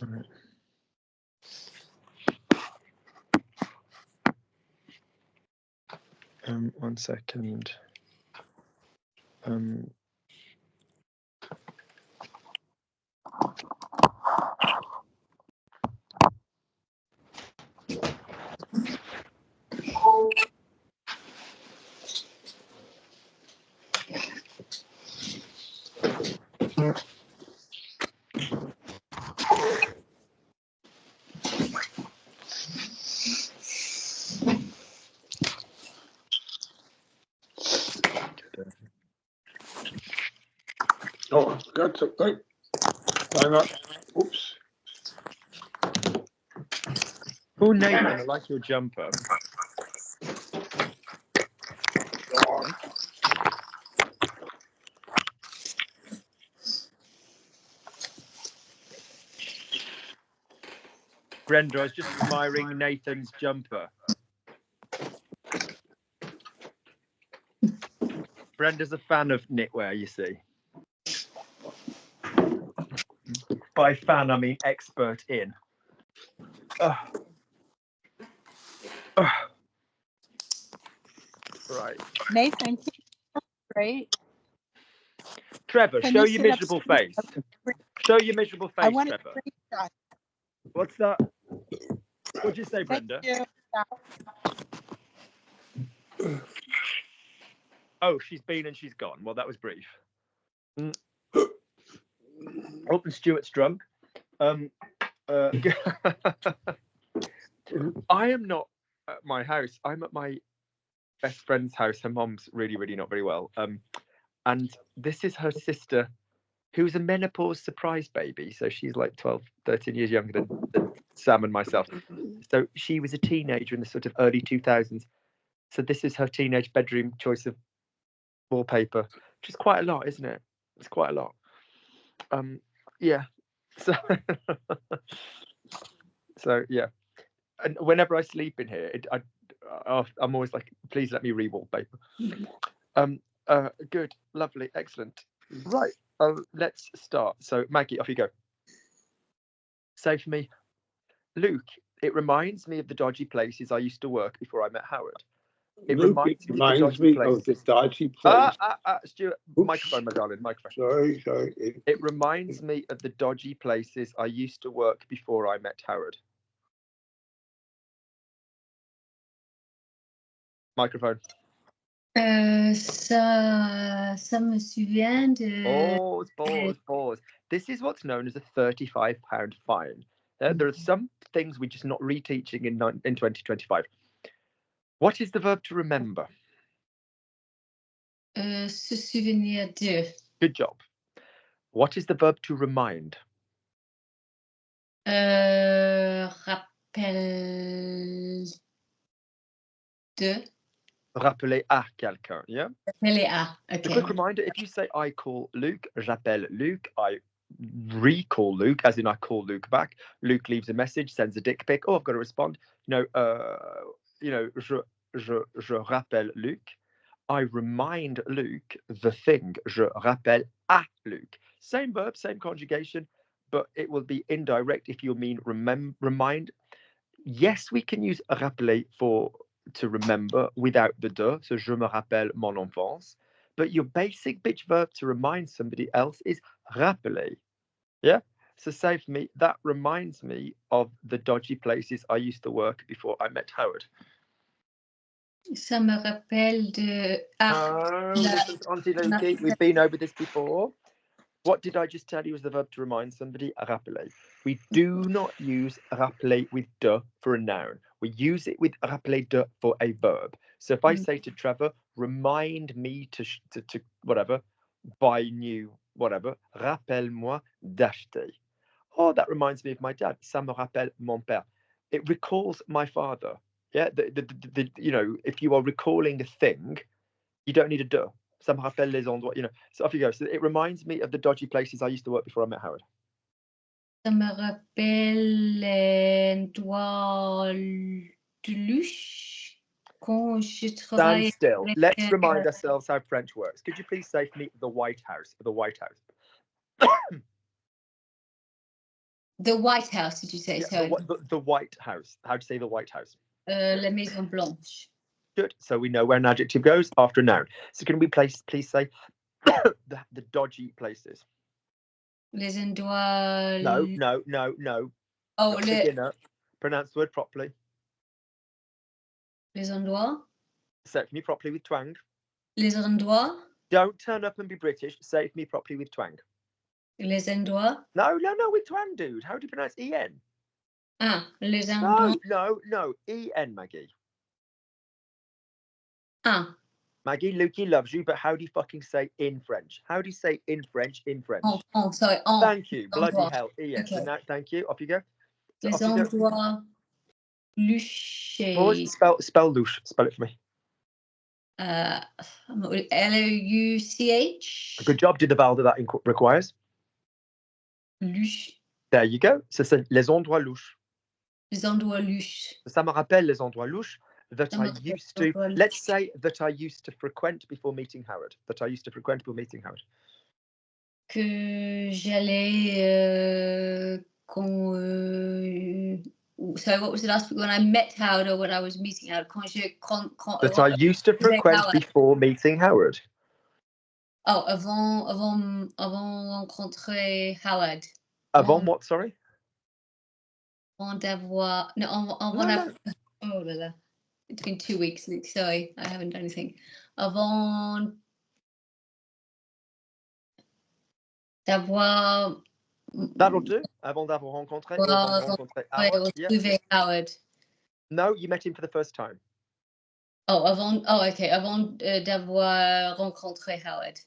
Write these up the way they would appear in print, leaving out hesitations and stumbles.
Right. 1 second. Oh, I forgot something. Hang on. Oops. Oh, Nathan, I like your jumper. Brenda, I was just admiring Nathan's jumper. Brenda's a fan of knitwear, you see. By fan, I mean expert in. Right. Nathan, great. Trevor, show your miserable face. Show your miserable face, I want Trevor. a screenshot. What's that? What'd you say, Brenda? Thank you. Oh, she's been and she's gone. Well, that was brief. Open Stuart's drunk. I am not at my house. I'm at my best friend's house. Her mom's really not very well. And this is her sister, who's a menopause surprise baby. So she's like 12, 13 years younger than Sam and myself. So she was a teenager in the sort of early 2000s. So this is her teenage bedroom choice of wallpaper, which is quite a lot, isn't it? It's quite a lot. Yeah. So, so yeah. And whenever I sleep in here, I'm always like, please let me re-wallpaper. Good, lovely, excellent. Right, let's start. So Maggie, off you go. Say for me, Luke, it reminds me of the dodgy places I used to work before I met Howard. It Luke, reminds me of the dodgy place. Stuart, Oops. microphone, my darling, microphone. Sorry. It reminds me of the dodgy places I used to work before I met Howard. Microphone. Ça me souvient de... Pause. This is what's known as a £35 fine. There are some things we're just not reteaching in 2025. What is the verb to remember? Se souvenir de. Good job. What is the verb to remind? Rappel de. Rappeler à quelqu'un, yeah? Rappeler à, okay. A quick reminder, if you say I call Luke, j'appelle Luke, I recall Luke, as in I call Luke back. Luke leaves a message, sends a dick pic. Oh, I've got to respond. Je rappelle Luke. I remind Luke the thing. Je rappelle à Luke. Same verb, same conjugation, but it will be indirect if you mean remind. Yes, we can use rappeler to remember without the de. So je me rappelle mon enfance. But your basic bitch verb to remind somebody else is rappeler. Yeah? So say for me, that reminds me of the dodgy places I used to work before I met Howard. Ça me rappelle de... Auntie Lukey, we've been over this before. What did I just tell you as the verb to remind somebody? Rappeler. We do not use rappeler with de for a noun. We use it with rappeler de for a verb. So if I say to Trevor, remind me to whatever, buy new whatever, rappelle-moi d'acheter. Oh, that reminds me of my dad. Ça me rappelle mon père. It recalls my father. Yeah, if you are recalling a thing, you don't need a de. Ça me rappelle les endroits, So off you go. So it reminds me of the dodgy places I used to work before I met Howard. Ça me rappelle l'endroit de luche quand je travaille. Stand still. Let's remind ourselves how French works. Could you please say for me the White House? The White House. The White House, did you say? Yeah, Sorry. the White House. How do you say the White House? La Maison Blanche. Good. So we know where an adjective goes after a noun. So can we please say the dodgy places? Les endroits. No. Oh, Beginner. Pronounce the word properly. Les endroits. Say it for me properly with twang. Les endroits. Don't turn up and be British. Say it for me properly with twang. Les endroits. No, with twang, dude. How do you pronounce E-N? Ah, les endroits. No. E-N, Maggie. Ah. Maggie, Lukey loves you, but how do you fucking say in French? How do you say in French? Sorry. Thank you. Bloody endroits. hell. E-N. Okay. So now, thank you. Off you go. So Les endroits louches. Spell louche. Spell it for me. L-O-U-C-H. Good job. Did the vowel that requires? Louche. There you go. So c'est les endroits louches. Les endroits louches. Ça me rappelle les endroits louches that I used to. Let's say that I used to frequent before meeting Howard. Que j'allais sorry, what was the last when I met Howard or when I was meeting Howard? That I used to frequent before meeting Howard. Oh, avant rencontrer Howard. Avant what, sorry? Avant d'avoir... No, No. Oh là là. It's been 2 weeks, Luke. Sorry, I haven't done anything. Avant d'avoir... That'll do. Avant d'avoir rencontré. Retrouver Howard. No, you met him for the first time. Okay. Avant d'avoir rencontré Howard.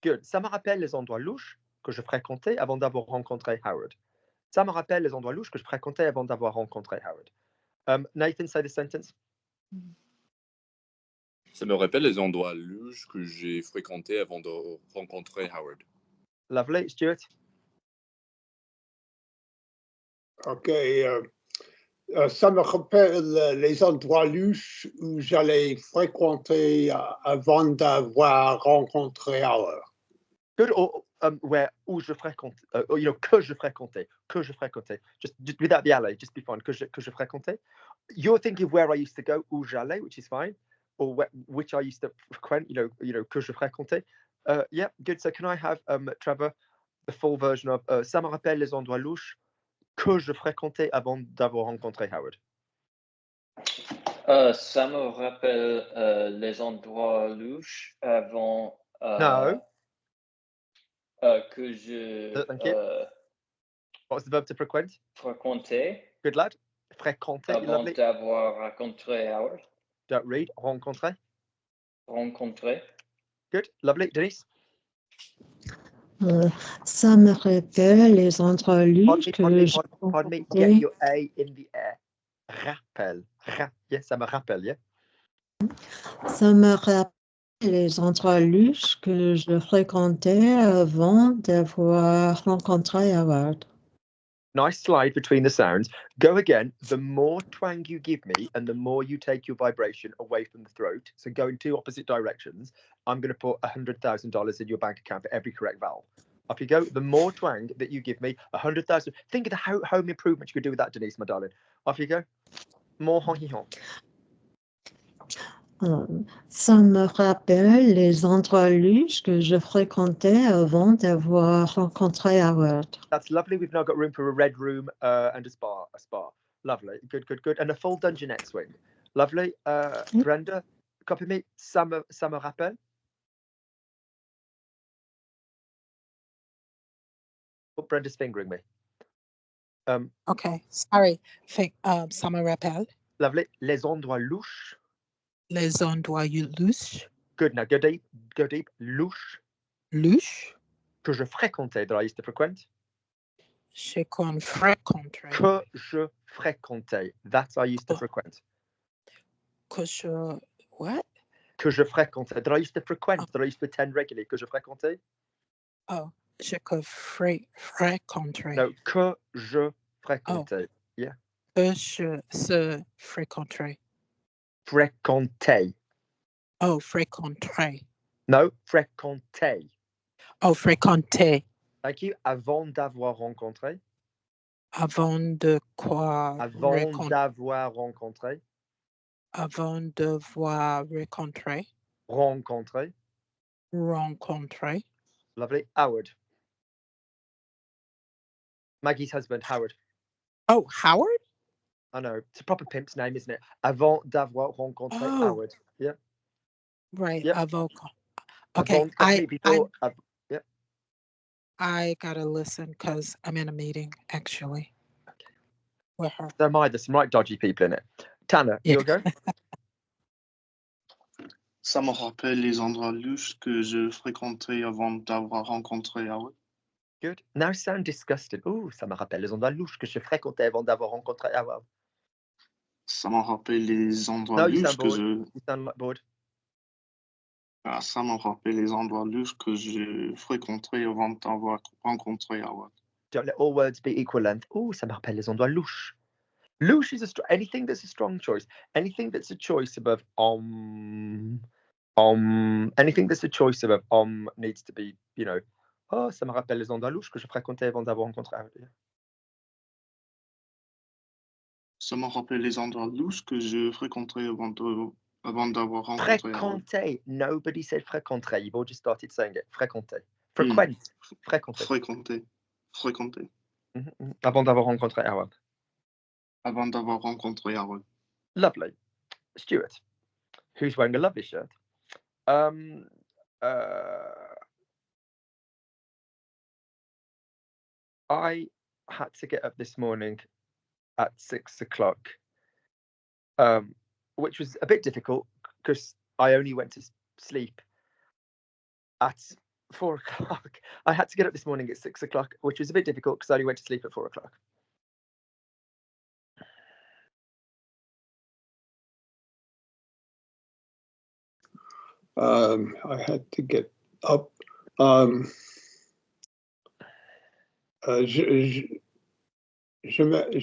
Good. Ça me rappelle les endroits louches que je fréquentais avant d'avoir rencontré Howard. Ça me rappelle les endroits louches que je fréquentais avant d'avoir rencontré Howard. Nathan, say the sentence. Ça me rappelle les endroits louches que j'ai fréquentés avant de rencontrer Howard. Lovely. Stuart? OK. Ça me rappelle les endroits louches où j'allais fréquenter avant d'avoir rencontré Howard. Good. Or où je fréquente, que je fréquentais. Just without the alley, just be fine. Que je fréquentais. You're thinking of where I used to go, où j'allais, which is fine, or which I used to frequent. Que je fréquentais. Yeah, good. So can I have Trevor, the full version of ça me rappelle les endroits louches que je fréquentais avant d'avoir rencontré Howard. Ça me rappelle les endroits louches avant. No. Que je. Thank you. What was the verb to frequent? Fréquenter. Good lad. Fréquenter. Avant d'avoir rencontré Howard. Don't read. Rencontrer. Good. Lovely. Denise? Ça me rappelle les endroits louches que Pardon me. Get your A in the air. Rappel. Yes, ça me rappelle, yeah? Ça me rappelle les endroits louches que je fréquentais avant d'avoir rencontré Howard. Nice slide between the sounds. Go again. The more twang you give me and the more you take your vibration away from the throat, so go in two opposite directions, I'm going to put $100,000 in your bank account for every correct vowel. Up you go. The more twang that you give me, 100,000. Think of the home improvement you could do with that, Denise, my darling. Off you go. More honky-honk. Ça me rappelle les endroits louches que je fréquentais avant d'avoir rencontré Howard. That's lovely. We've now got room for a red room and a spa. Lovely. Good. And a full dungeonette swing. Lovely. Brenda, copy me. Ça me rappelle. Oh, Brenda's fingering me. Okay, sorry. Ça me rappelle. Lovely. Les endroits louches. Les endroits louches. Good. Now go deep. Louche. Que je fréquentais, that I used to frequent. Fréquentais. Que je fréquentais. That I used to frequent. Que je what? Que je fréquentais. That I used to frequent. That I used to attend regularly. Que je fréquentais. Oh, fréquentais. No, que je fréquentais. Yeah. Que je fréquentais. Fréquentais. Oh, fréquentais. No, fréquentais. Oh, fréquentais. Thank you. Avant d'avoir rencontré. Avant de quoi Avant d'avoir rencontré. Avant de voir rencontré. Rencontré. Rencontré. Lovely. Howard. Maggie's husband, Howard. Oh, Howard? I know. It's a proper pimp's name, isn't it? Avant d'avoir rencontré Howard. Yeah. Right. Yep. Avant. Okay. Yep. I gotta listen because I'm in a meeting actually. Okay. With her. So am I. There's some right dodgy people in it. Tanner, you'll go. Ça me rappelle les endroits louches que je fréquentais avant d'avoir rencontré Howard. Good. Now sound disgusted. Ooh, ça me rappelle les endroits louches que je fréquentais avant d'avoir rencontré Howard. Ça me rappelle les endroits louches que je... You sound like bored. Ah, ça me rappelle les endroits louches que je fréquentais avant d'avoir rencontré Howard. Don't let all words be equal length. Ooh, ça me rappelle les endroits louches. Louche is anything that's a strong choice. Anything that's a choice above anything that's a choice above needs to be, you know, oh, ça me rappelle les endroits louches que je fréquentais avant d'avoir rencontré Howard. Ça me rappelle les endroits louches que je fréquentais avant d'avoir rencontré Howard. Fréquenter. Nobody said fréquenter. You've all just started saying it. Fréquenter. Frequent. Fréquenter. Fréquenter. Avant d'avoir rencontré Howard. Avant d'avoir rencontré Howard. Lovely. Stuart, who's wearing a lovely shirt. I had to get up this morning at 6 o'clock, which was a bit difficult because I only went to sleep at 4 o'clock. I had to get up this morning at 6 o'clock, which was a bit difficult because I only went to sleep at 4 o'clock. I had to get up. Je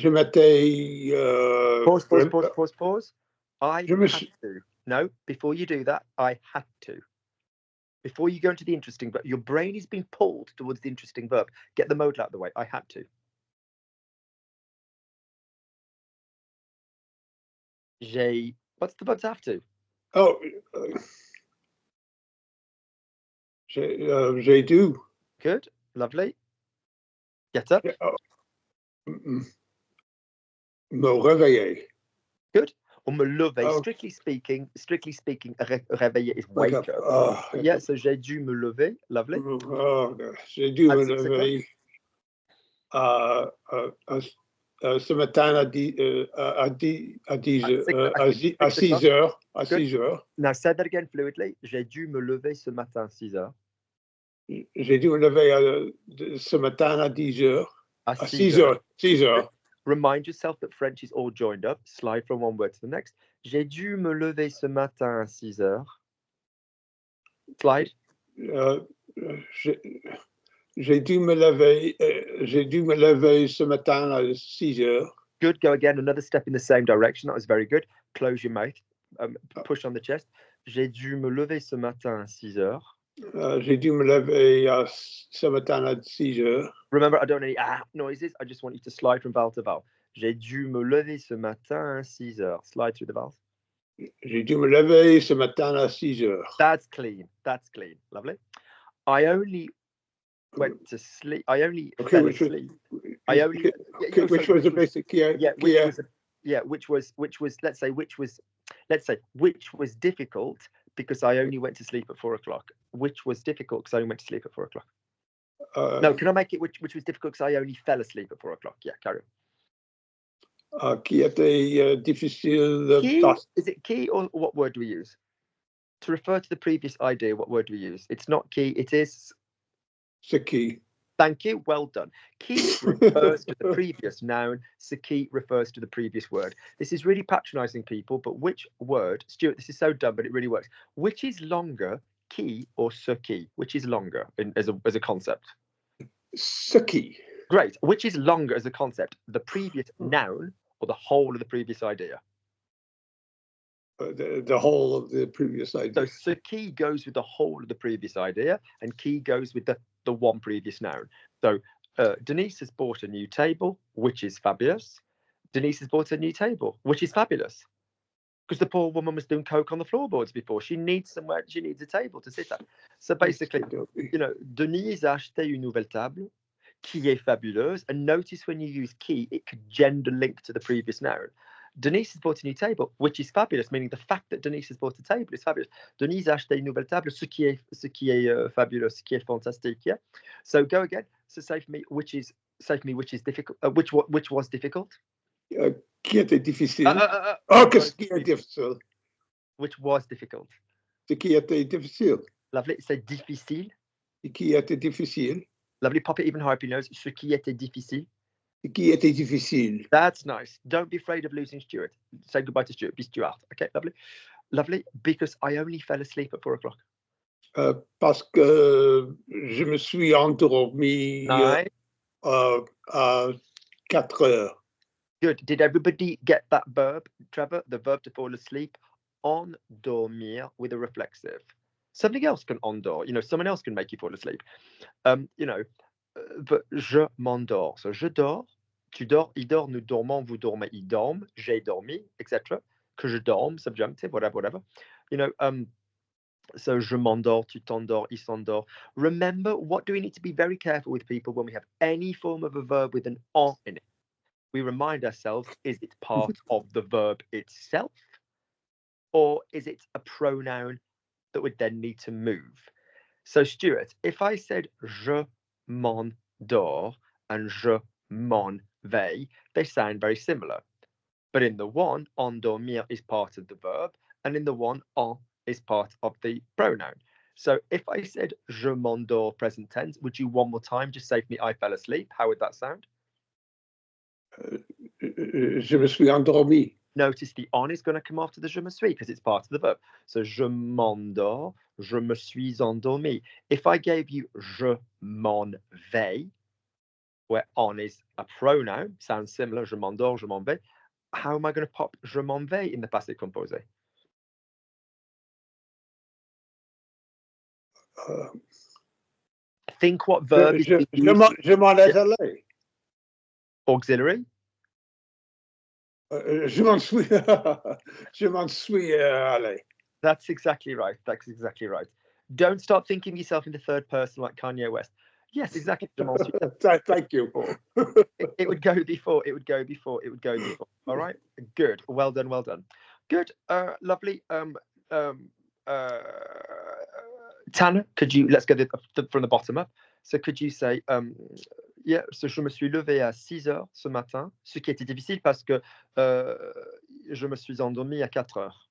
m'étais... Pause. I had to. No, before you do that, I had to. Before you go into the interesting verb, your brain is being pulled towards the interesting verb. Get the modal out of the way. I had to. What's the verb to have to? Oh, j'ai dû. Good, lovely. Get up. Me réveiller. Good. Or me lever. Oh. Strictly speaking, réveiller is wake up. Yeah, so j'ai dû me lever. Lovely. J'ai dû me lever ce matin à 6 heures. À 6 heures. Now say that again fluidly. J'ai dû me lever ce matin à 6 heures. J'ai dû me lever ce matin à 10 heures. À 6 heures. 6 heures. Remind yourself that French is all joined up. Slide from one word to the next. J'ai dû me lever ce matin à 6 heures. Slide. J'ai dû me lever ce matin à 6 heures. Good. Go again. Another step in the same direction. That was very good. Close your mouth. Push on the chest. J'ai dû me lever ce matin à 6 heures. J'ai dû me lever ce matin à 6 heures. Remember, I don't want any noises. I just want you to slide from vowel to vowel. J'ai dû me lever ce matin à 6 heures. Slide through the vowels. J'ai dû me lever ce matin à 6 heures. That's clean. That's clean. Lovely. I only went to sleep. I only fell asleep. Which was a basic which was difficult because I only went to sleep at 4 o'clock. Which was difficult because I only went to sleep at 4 o'clock. No, can I make it which was difficult because I only fell asleep at 4 o'clock? Yeah, carry on. Qui était difficile. Is it key or what word do we use? To refer to the previous idea, what word do we use? It's not key, it is... C'est key. Thank you, well done. Key refers to the previous noun, so key refers to the previous word. This is really patronizing people, but which word, Stuart, this is so dumb, but it really works. Which is longer, key or ce key? Which is longer as a concept? Ce key. Great. Which is longer as a concept? The previous noun or the whole of the previous idea? The whole of the previous idea. So key goes with the whole of the previous idea, and key goes with the one previous noun. So Denise has bought a new table, which is fabulous. Denise has bought a new table, which is fabulous. Because the poor woman was doing coke on the floorboards before. She needs somewhere, she needs a table to sit at. So basically, you know, Denise a acheté une nouvelle table qui est fabuleuse. And notice when you use qui, it could gender link to the previous noun. Denise has bought a new table, which is fabulous, meaning the fact that Denise has bought a table is fabulous. Denise a acheté une nouvelle table, ce qui est fabulous, ce qui est fantastique. Yeah. So go again. So say for me, which is difficult. Which was difficult? Qui était difficile? Qu'est-ce qui est difficile? Which was difficult. Ce qui était difficile. Lovely. Say difficile. Ce qui était difficile. Lovely. Pop it even higher up your nose. Ce qui était difficile. Ce qui était difficile. That's nice. Don't be afraid of losing Stuart. Say goodbye to Stuart. Be Stuart. Okay, lovely. Lovely. Because I only fell asleep at 4 o'clock. Parce que je me suis endormi Nice. à 4 heures. Good. Did everybody get that verb, Trevor? The verb to fall asleep. Endormir with a reflexive. Something else can endort. You know, someone else can make you fall asleep. You know, but je m'endors. So je dors. Tu dors. Il dort. Nous dormons. Vous dormez. Il dorme. J'ai dormi, etc. Que je dorme. Subjunctive. Whatever. You know. So je m'endors. Tu t'endors. Il s'endort. Remember, what do we need to be very careful with people when we have any form of a verb with an en in it? We remind ourselves, is it part of the verb itself? Or is it a pronoun that would then need to move? So Stuart, if I said je m'endors and je m'en vais, they sound very similar. But in the one, endormir is part of the verb, and in the one, en is part of the pronoun. So if I said je m'endors present tense, would you one more time just say for me, I fell asleep? How would that sound? Je me suis endormi. Notice the on is going to come after the je me suis because it's part of the verb. So je m'endors, je me suis endormi. If I gave you je m'en vais, where on is a pronoun, sounds similar, je m'endors, je m'en vais, how am I going to pop je m'en vais in the passé composé? Think what verb is je m'en laisse aller. Auxiliary? Je m'en suis allé. That's exactly right. That's exactly right. Don't start thinking of yourself in the third person like Kanye West. Yes, exactly. Thank you. It would go before. It would go before. It would go before. All right. Good. Well done. Well done. Good. Lovely. Tanner, could you, let's go from the bottom up. So could you say, yeah, so je me suis levé à 6 heures ce matin, ce qui était difficile parce que je me suis endormi à 4 heures.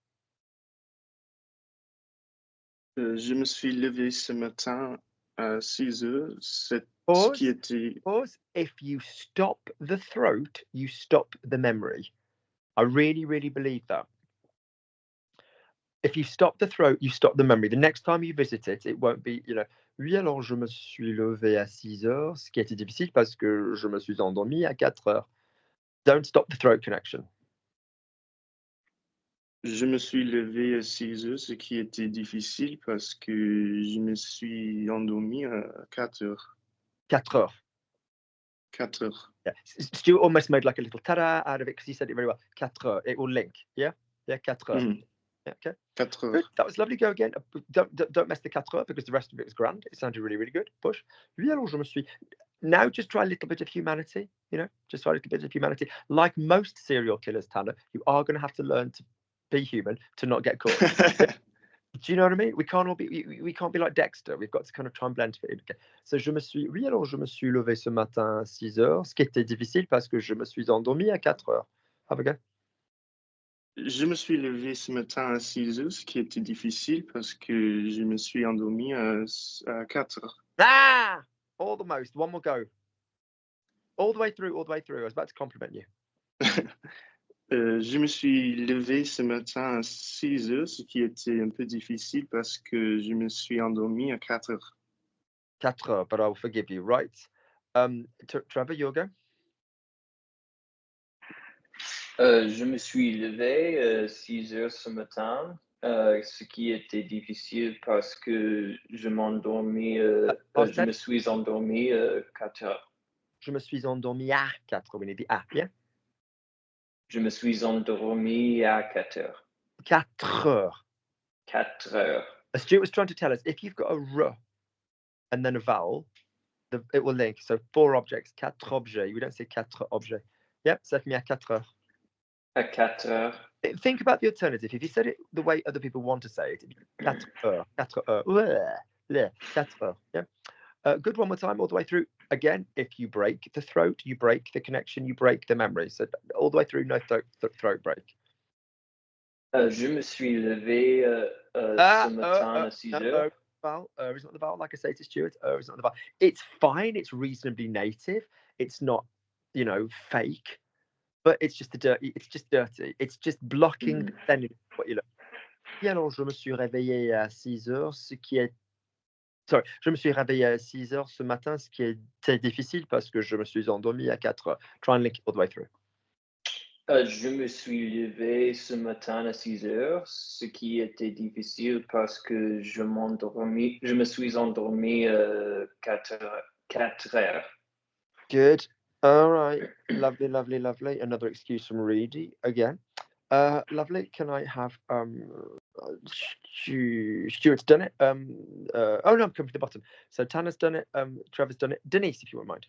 Je me suis levé ce matin à 6 heures. Ce qui était... Pause. If you stop the throat, you stop the memory. I really, really believe that. If you stop the throat, you stop the memory. The next time you visit it, it won't be, you know, oui, alors je me suis levé à 6 heures, ce qui était difficile parce que je me suis endormi à 4 heures. Don't stop the throat connection. Je me suis levé à 6 heures, ce qui était difficile parce que je me suis endormi à 4 heures. 4 heures. 4 heures. Yeah. Stuart almost made like a little ta-da out of it because he said it very well. 4 heures. It will link. Yeah? Yeah, 4 heures. Mm-hmm. Yeah, okay. 4 heures. Good. That was lovely. Go again. Don't mess the 4 heures because the rest of it was grand. It sounded really, really good. Push. Oui, alors je me suis... Now just try a little bit of humanity, you know, just try a little bit of humanity. Like most serial killers, Tanner, you are going to have to learn to be human to not get caught. Do you know what I mean? We can't all be, we can't be like Dexter. We've got to kind of try and blend it in. Okay. So je me suis, oui, alors je me suis levé ce matin à 6 heures, ce qui était difficile parce que je me suis endormi à 4 heures. Have a go. Je me suis levé ce matin à 6 heures, ce qui était difficile parce que je me suis endormi à 4 heures. Ah! Almost. One more go. All the way through, all the way through. I was about to compliment you. Je me suis levé ce matin à 6 heures, ce qui était un peu difficile parce que je me suis endormi à 4 heures. 4 heures, but I'll forgive you, right? Trevor, your go. Je me suis levé à 6 heures ce matin, ce qui était difficile parce que je me suis endormi à 4 heures. Je me suis endormi à 4. We need the à, yeah? Je me suis endormi à 4 heures. 4 heures. 4 heures. Stuart was trying to tell us, if you've got a r and then a vowel, it will link. So 4 objects, 4 objets. We don't say 4 objets. Yep, ça fait à 4 heures. À 4 heures. Think about the alternative. If you said it the way other people want to say it, 4 heures, 4 heures, 4 heures. Yeah. Good, one more time, all the way through. Again, if you break the throat, you break the connection, you break the memory. So all the way through, no throat break. Je me suis levé ce matin à 6 heures. Vowel, is not the vowel, like I say to Stuart. Is not the vowel. It's fine. It's reasonably native. It's not, fake. But it's just dirty. It's just dirty. It's just blocking what you look. Et alors, je me suis réveillé à 6 heures, je me suis réveillé à 6 heures ce matin, ce qui était difficile parce que je me suis endormi à 4 heures. Try and link it all the way through. Je me suis levé ce matin à 6 heures, ce qui était difficile parce que je me suis endormi 4 heures. Good. All right. Lovely, lovely, lovely. Another excuse from Reedy again. Lovely. Can I have Stuart's done it. Oh no, I'm coming to the bottom. So Tanner's done it. Trevor's done it. Denise, if you wouldn't mind.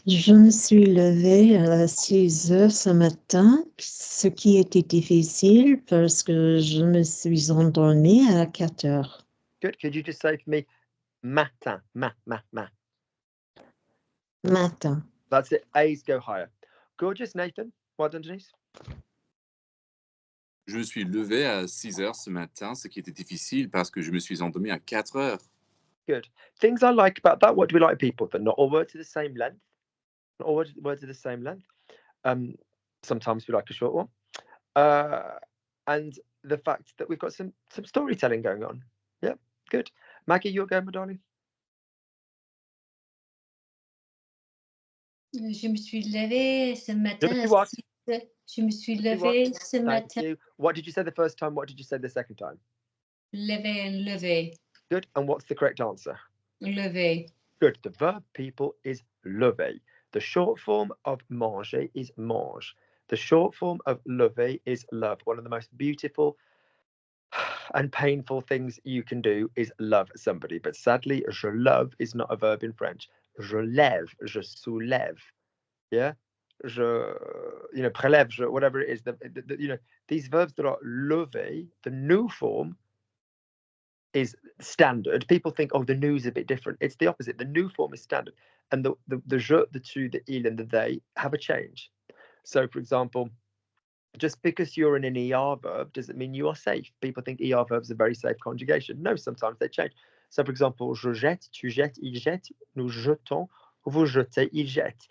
Je me suis levée à 6 heures ce matin, ce qui était difficile parce que je me suis endormie à 4 heures. Good. Could you just say for me, matin, matin. That's it. A's go higher. Gorgeous, Nathan. Well done, Denise. Je me suis levé à 6 heures ce matin, ce qui était difficile parce que je me suis endormi à 4 heures. Good. Things I like about that. What do we like, people? That not all words are the same length. Not all words are the same length. Sometimes we like a short one. And the fact that we've got some storytelling going on. Yeah, good. Maggie, you're going, my darling. Je me suis levée ce matin. Je me suis levée ce matin. Thank you. What did you say the first time? What did you say the second time? Lever and lever. Good. And what's the correct answer? Lever. Good. The verb, people, is lever. The short form of manger is mange. The short form of lever is love. One of the most beautiful and painful things you can do is love somebody. But sadly, je love is not a verb in French. Je lève, je soulève. Yeah? Prélève, whatever it is. These verbs that are lever, the new form is standard. People think, oh, the new's a bit different. It's the opposite. The new form is standard. And the je, the tu, the il, and the they have a change. So, for example, just because you're in an ER verb doesn't mean you are safe. People think ER verbs are very safe conjugation. No, sometimes they change. So, for example, je jette, tu jettes, il jette, nous jetons, vous jetez, il jette.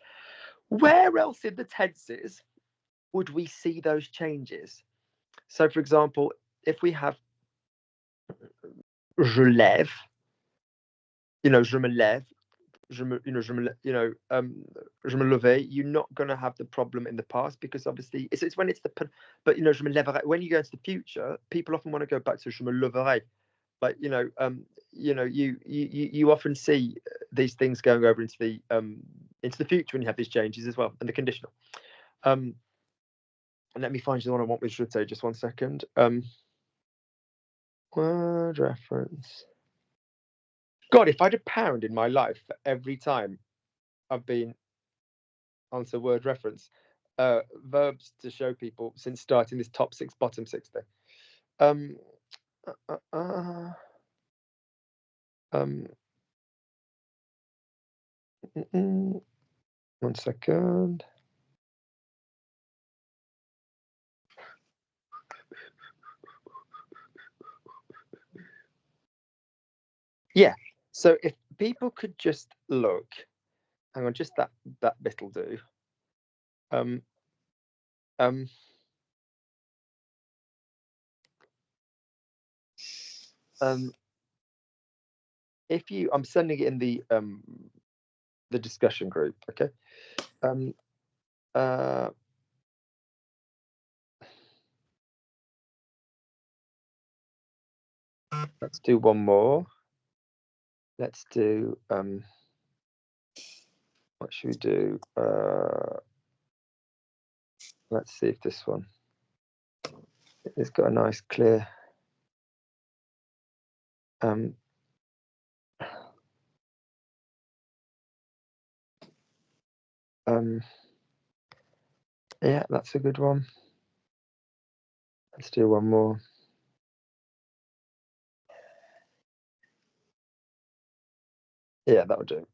Where else in the tenses would we see those changes? So, for example, if we have je lève, je me lève, je me levais, you're not going to have the problem in the past because obviously it's when it's the, but je me lèverai. When you go into the future, people often want to go back to je me leverai. But you often see these things going over into the future when you have these changes as well, and the conditional. And let me find you the one I want with jeter. Just 1 second. Word reference. God, if I had £1 in my life for every time I've been onto word reference, verbs to show people since starting this top 6, bottom 6 thing. 1 second. Yeah. So if people could just look, hang on, just that bit'll do. If you, I'm sending it in the discussion group, okay? Let's do one more. Let's do What should we do? Let's see if this one. It's got a nice clear. Yeah, that's a good one. Let's do one more. Yeah, that'll do.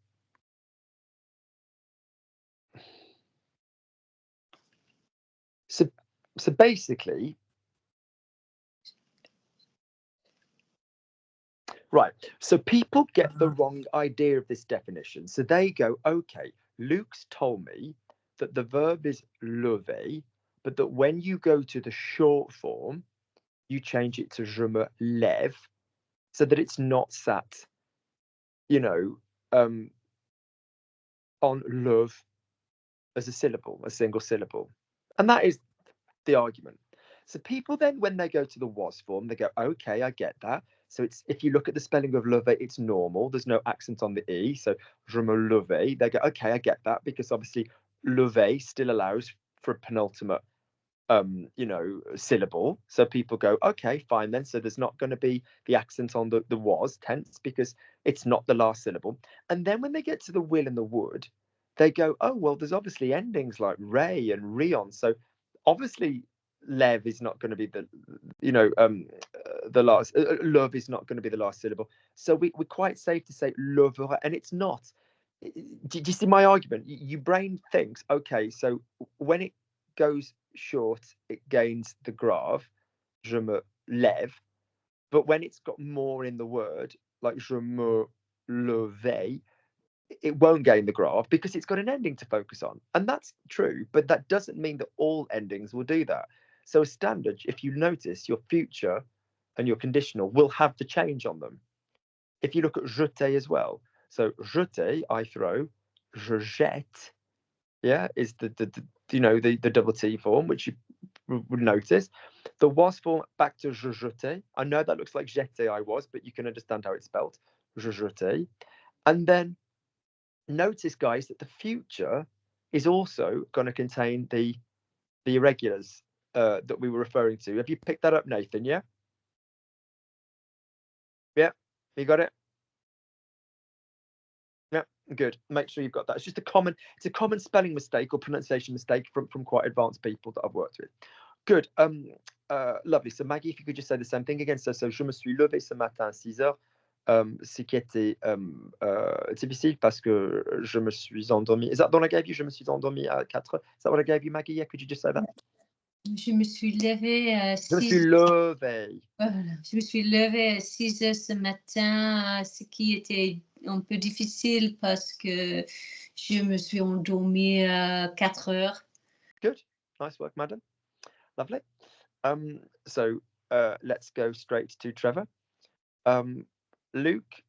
So basically, right. So people get the wrong idea of this definition. So they go, okay, Luke's told me that the verb is lever, but that when you go to the short form, you change it to je me lève, so that it's not sat, you know, on love as a syllable, a single syllable. And that is the argument. So people then, when they go to the was form, they go, okay, I get that. So it's, if you look at the spelling of lever, it's normal. There's no accent on the E. So je me levais. They go, okay, I get that, because obviously lever still allows for a penultimate, you know, syllable. So people go, okay, fine then. So there's not going to be the accent on the was tense because it's not the last syllable. And then when they get to the will and the would, they go, oh, well, there's obviously endings like ray and rion. So obviously lev is not going to be the, you know, the last, love is not going to be the last syllable. So we're quite safe to say lover, and it's not. Do you see my argument? Your brain thinks, okay, so when it goes short, it gains the grave, je me lève, but when it's got more in the word, like je me levais, it won't gain the graph because it's got an ending to focus on. And that's true, but that doesn't mean that all endings will do that. So a standard, if you notice, your future and your conditional will have the change on them. If you look at jeter as well, so jeter, I throw, je jette, yeah, is the you know, the double T form, which you would notice. The was form, back to je jetais. I know that looks like jeté, I was, but you can understand how it's spelled, je jetais. And then notice, guys, that the future is also going to contain the irregulars that we were referring to. Have you picked that up, Nathan? Yeah? Yeah, you got it? Yeah, good. Make sure you've got that. It's just it's a common spelling mistake or pronunciation mistake from quite advanced people that I've worked with. Good. Lovely. So Maggie, if you could just say the same thing again. So je me suis levé ce matin à 6 heures. Ce qui était difficile parce que je me suis endormi. Is that the one I gave you? Je me suis endormi à 4 heures. Is that what I gave you, Maggie? Yeah, could you just say that? Je me suis levée à 6 Je me suis levé. Voilà. Je me suis levée à 6 heures ce matin, ce qui était un peu difficile parce que je me suis endormie à 4 heures. Good. Nice work, madam. Lovely. So let's go straight to Trevor. Luke,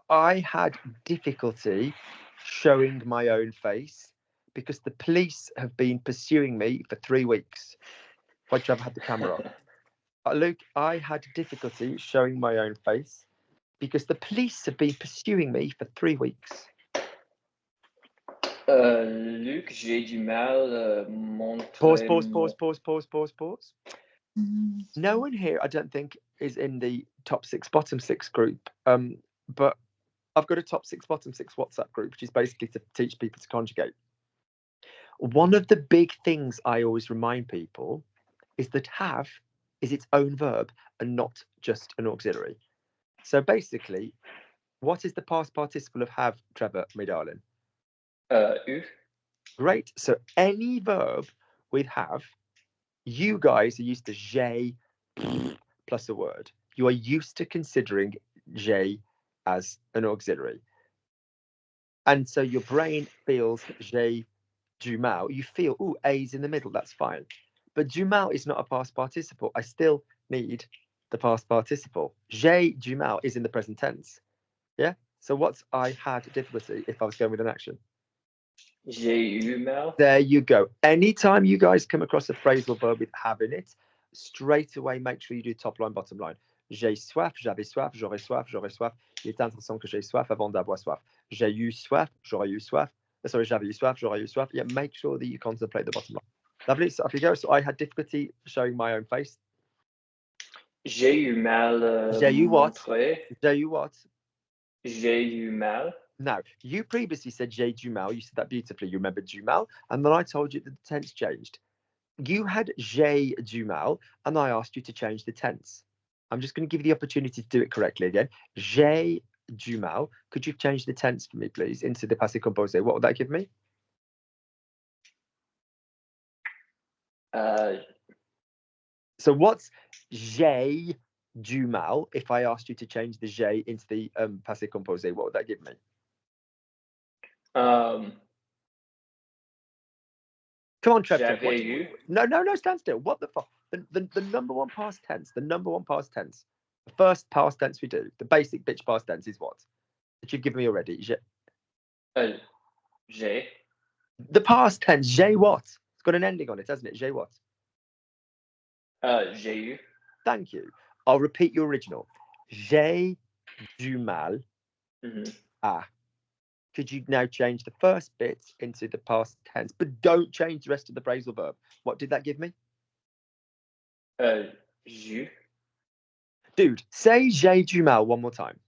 I had difficulty showing my own face because the police have been pursuing me for 3 weeks. Why Trevor had the camera on. Luke, I had difficulty showing my own face because the police have been pursuing me for 3 weeks. Luc, j'ai du mal montrer. Pause. No one here, I don't think, is in the top 6, bottom 6 group. But I've got a top 6, bottom 6 WhatsApp group, which is basically to teach people to conjugate. One of the big things I always remind people is that have is its own verb and not just an auxiliary. So basically, what is the past participle of have, Trevor, my darling? U. Great. So any verb with have, you guys are used to j'ai plus a word. You are used to considering j'ai as an auxiliary. And so your brain feels j'ai du mal. You feel, oh, A's in the middle, that's fine. But du mal is not a past participle. I still need the past participle. J'ai du mal is in the present tense. Yeah? So what's I had difficulty if I was going with an action? J'ai eu mal. There you go. Anytime you guys come across a phrasal verb with have in it, straight away make sure you do top line, bottom line. J'ai soif, j'avais soif, j'aurais soif, j'aurais soif. Il est intéressant que j'ai soif avant d'avoir soif. J'ai eu soif, j'aurais eu soif. Sorry, j'avais eu soif, j'aurais eu soif. Yeah, make sure that you contemplate the bottom line. Lovely. So off you go. So I had difficulty showing my own face. J'ai eu mal. J'ai eu what? Montrer. J'ai eu what? J'ai eu mal. Now, you previously said j'ai du mal. You said that beautifully. You remember du mal. And then I told you that the tense changed. You had j'ai du mal, and I asked you to change the tense. I'm just going to give you the opportunity to do it correctly again. J'ai du mal. Could you change the tense for me, please, into the passé composé? What would that give me? So what's j'ai du mal? If I asked you to change the j'ai into the passé composé, what would that give me? Come on, Trev. J'avais eu. No, stand still. What the fuck? The number one past tense, the first past tense we do, the basic bitch past tense is what? That you've given me already. J'ai. The past tense, j'ai what? It's got an ending on it, hasn't it? J'ai what? J'ai eu. Thank you. I'll repeat your original. J'ai du mal à. Could you now change the first bit into the past tense, but don't change the rest of the phrasal verb? What did that give me? J'ai. Dude, say j'ai du mal one more time.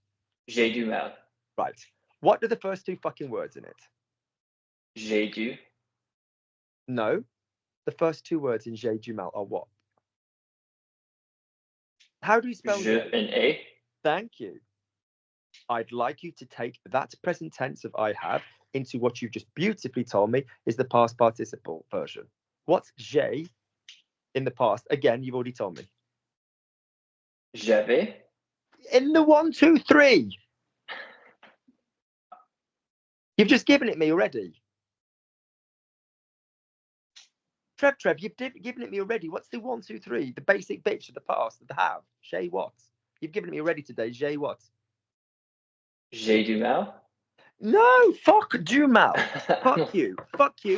J'ai du mal. Right. What are the first two fucking words in it? J'ai du. No. The first two words in j'ai du mal are what? How do you spell Je and a. Thank you. I'd like you to take that present tense of I have into what you've just beautifully told me is the past participle version. What's j'ai in the past? Again, you've already told me. J'avais. In the 1, 2, 3. You've just given it me already. Trev, you've given it me already. What's the 1, 2, 3? The basic bitch of the past, of the have. J'ai what? You've given it me already today. J'ai what? J'ai du mal. No, fuck du mal. Fuck you,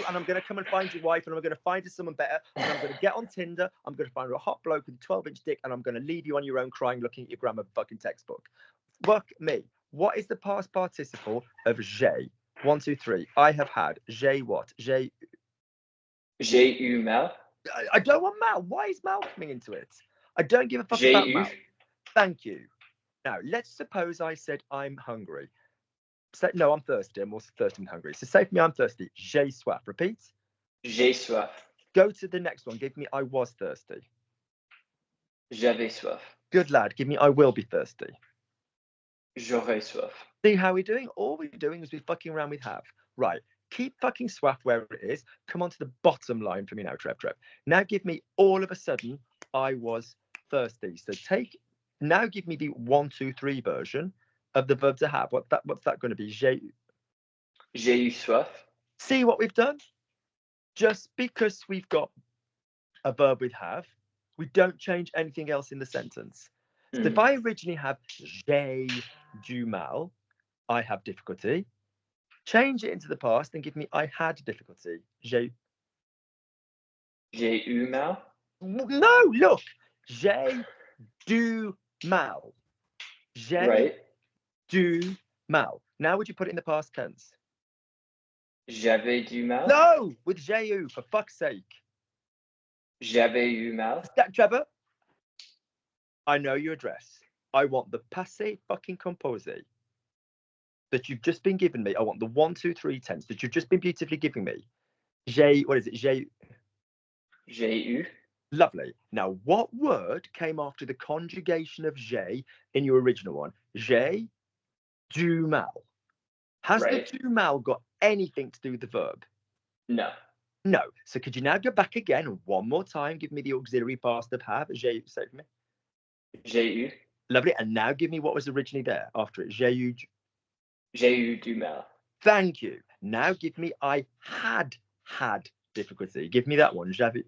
and I'm going to come and find your wife, and I'm going to find you someone better, and I'm going to get on Tinder, I'm going to find her a hot bloke with a 12-inch dick, and I'm going to leave you on your own crying looking at your grammar fucking textbook. Fuck me. What is the past participle of j'ai? 1, 2, 3. I have had. J'ai what? J'ai eu mal. I don't want mal. Why is mal coming into it? I don't give a fuck J'ai about eu. mal. Thank you. Now, let's suppose I said I'm hungry. So, no, I'm thirsty. I'm also thirsty and hungry. So say for me, I'm thirsty. J'ai soif. Repeat. J'ai soif. Go to the next one. Give me I was thirsty. J'avais soif. Good lad. Give me I will be thirsty. J'aurais soif. See how we're doing? All we're doing is we're fucking around with have. Right. Keep fucking soif where it is. Come on to the bottom line for me now, Trev. Now give me all of a sudden I was thirsty. So now give me the 1, 2, 3 version of the verb to have. What's that going to be? J'ai eu soif. See what we've done? Just because we've got a verb with have, we don't change anything else in the sentence. So if I originally have j'ai du mal, I have difficulty, change it into the past and give me I had difficulty. J'ai eu mal. No, look. J'ai du mal. J'ai Right. du mal. Now would you put it in the past tense? J'avais du mal. No, with j'ai eu, for fuck's sake. J'avais eu mal. Trevor, I know your address. I want the passé fucking composé that you've just been giving me. I want the 1, 2, 3 tense that you've just been beautifully giving me. What is it? J'ai eu. Lovely. Now, what word came after the conjugation of j'ai in your original one? J'ai du mal. Has the du mal got anything to do with the verb? No. No. So could you now go back again one more time? Give me the auxiliary past of have. J'ai, say for me. J'ai eu. Lovely. And now give me what was originally there after it. J'ai eu du mal. Thank you. Now give me I had difficulty. Give me that one. J'avais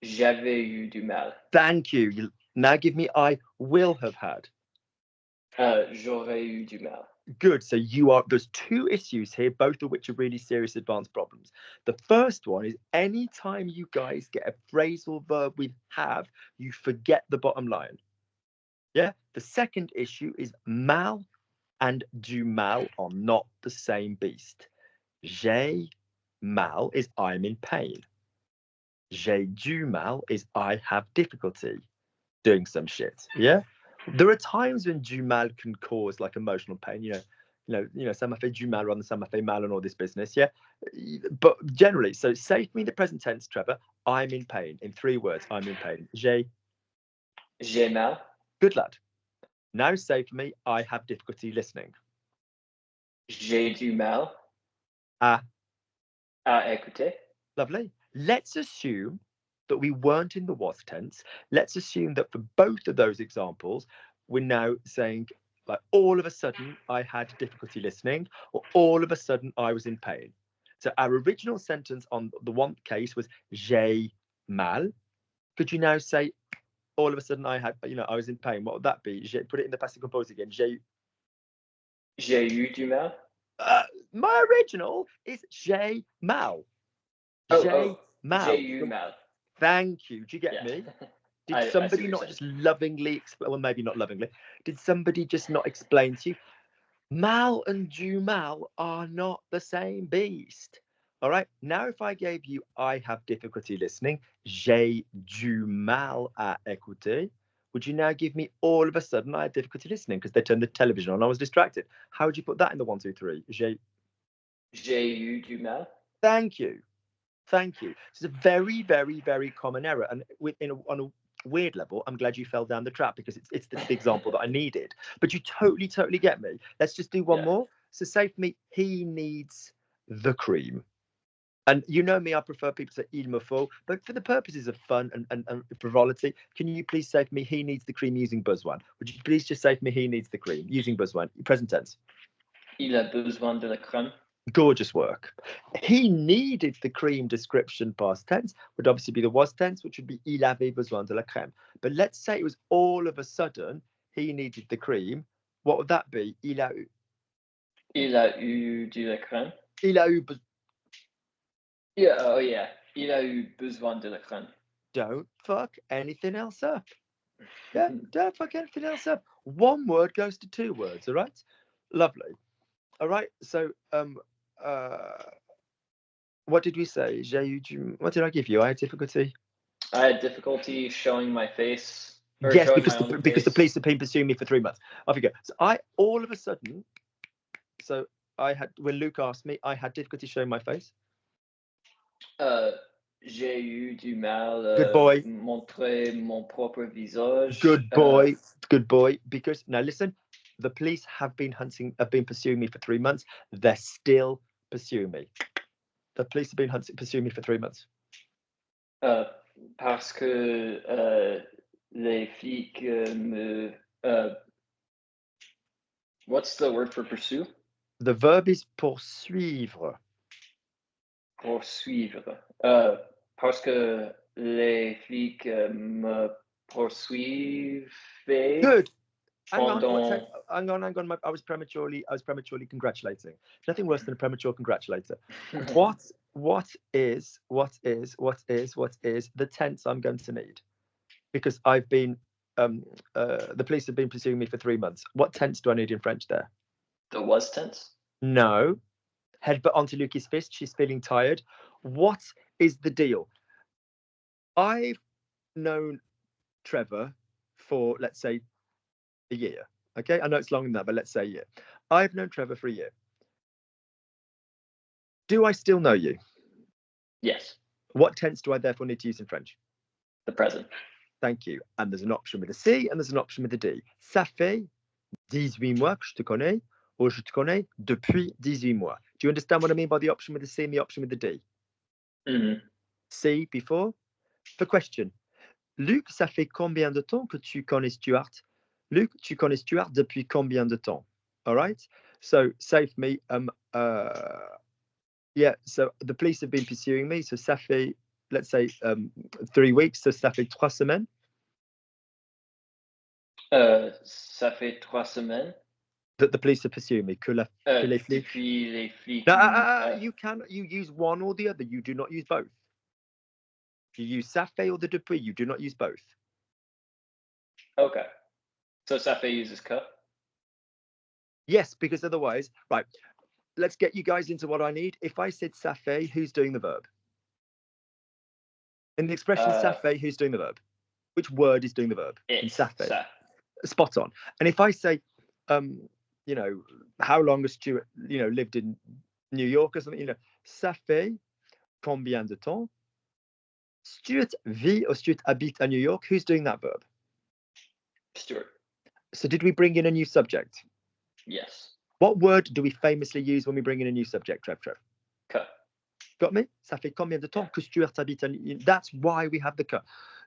eu du mal. Thank you. Now give me I will have had. J'aurais eu du mal. Good. So there's 2 issues here, both of which are really serious advanced problems. The first one is anytime you guys get a phrasal verb with have, you forget the bottom line. Yeah? The second issue is mal and du mal are not the same beast. J'ai mal is I'm in pain. J'ai du mal is I have difficulty doing some shit. Yeah. There are times when du mal can cause like emotional pain. You know, ça m'a fait du mal rather than ça m'a fait mal and all this business. Yeah. But generally, so say for me in the present tense, Trevor, I'm in pain. In 3 words, I'm in pain. J'ai mal. Good lad. Now say for me, I have difficulty listening. J'ai du mal à écouter. Lovely. Let's assume that we weren't in the was tense. Let's assume that for both of those examples, we're now saying, like, all of a sudden I had difficulty listening, or all of a sudden I was in pain. So our original sentence on the one case was j'ai mal. Could you now say, all of a sudden I was in pain? What would that be? Put it in the passive composite again. J'ai eu du mal. My original is j'ai mal. J'ai mal. J'ai eu mal. Thank you. Do you get me? Did somebody not just lovingly, well, maybe not lovingly, did somebody just not explain to you? Mal and du mal are not the same beast. All right. Now, if I gave you, I have difficulty listening, j'ai du mal à écouter, would you now give me all of a sudden I had difficulty listening because they turned the television on and I was distracted? How would you put that in the 1, 2, 3? J'ai eu du mal. Thank you. Thank you. It's a very, very, very common error. And on a weird level, I'm glad you fell down the trap because it's the example that I needed. But you totally get me. Let's just do one more. So say for me, he needs the cream. And you know me, I prefer people to say il me faut. But for the purposes of fun and frivolity, can you please say for me, he needs the cream using besoin? Would you please just say for me, he needs the cream using besoin? Present tense. Il a besoin de la crème. Gorgeous work. He needed the cream description past tense would obviously be the was tense, which would be il avait besoin de la crème. But let's say it was all of a sudden he needed the cream. What would that be? Il a eu. Il a eu de la crème. Il a eu. Yeah. Il a eu besoin de la crème. Don't fuck anything else up. Yeah, don't fuck anything else up. 1 word goes to 2 words. All right. Lovely. All right. So what did we say? What did I give you? I had difficulty. I had difficulty showing my face. Yes, because the police have been pursuing me for 3 months. Off you go. So all of a sudden, so I had, when Luke asked me, I had difficulty showing my face. J'ai eu du mal Good boy. Montrer mon propre visage. Good boy. Good boy. Because now listen, the police have been pursuing me for 3 months. They're still pursuing me. The police have been pursuing me for 3 months. Parce que les flics me. What's the word for pursue? The verb is poursuivre. Poursuivre. Parce que les flics me poursuivent. Good. Hang on. I was prematurely congratulating. Nothing worse than a premature congratulator. What is the tense I'm going to need? Because I've been the police have been pursuing me for 3 months. What tense do I need in French there? The was tense? No. Headbutt onto Lucy's fist. She's feeling tired. What is the deal? I've known Trevor for, let's say, a year. Okay, I know it's longer than that, but let's say a year. I've known Trevor for a year. Do I still know you? Yes. What tense do I therefore need to use in French? The present. Thank you. And there's an option with a C and there's an option with a D. Ça fait 18 mois que je te connais, ou je te connais depuis 18 mois. Do you understand what I mean by the option with the C and the option with the D? Mm-hmm. C before. The question. Luc, ça fait combien de temps que tu connais Stuart? Luc, tu connais Stuart depuis combien de temps? All right. So say for me, yeah, so the police have been pursuing me. So ça fait, let's say, 3 weeks. So ça fait 3 semaines. Ça fait 3 semaines. That the police are pursuing me. Que les flics. Depuis les flics. You use one or the other. You do not use both. You use ça fait or the depuis. You do not use both. Okay. So ça fait uses que? Yes, because otherwise, right, let's get you guys into what I need. If I said ça fait, who's doing the verb? In the expression ça fait, who's doing the verb? Which word is doing the verb? In ça fait. Spot on. And if I say, you know, how long has Stuart, you know, lived in New York or something, you know, ça fait combien de temps? Stuart vit or Stuart habite à New York. Who's doing that verb? Stuart. So did we bring in a new subject? Yes. What word do we famously use when we bring in a new subject, Trev? Que. Got me? Ça fait combien de temps que Stuart habite à New York? That's why we have the que.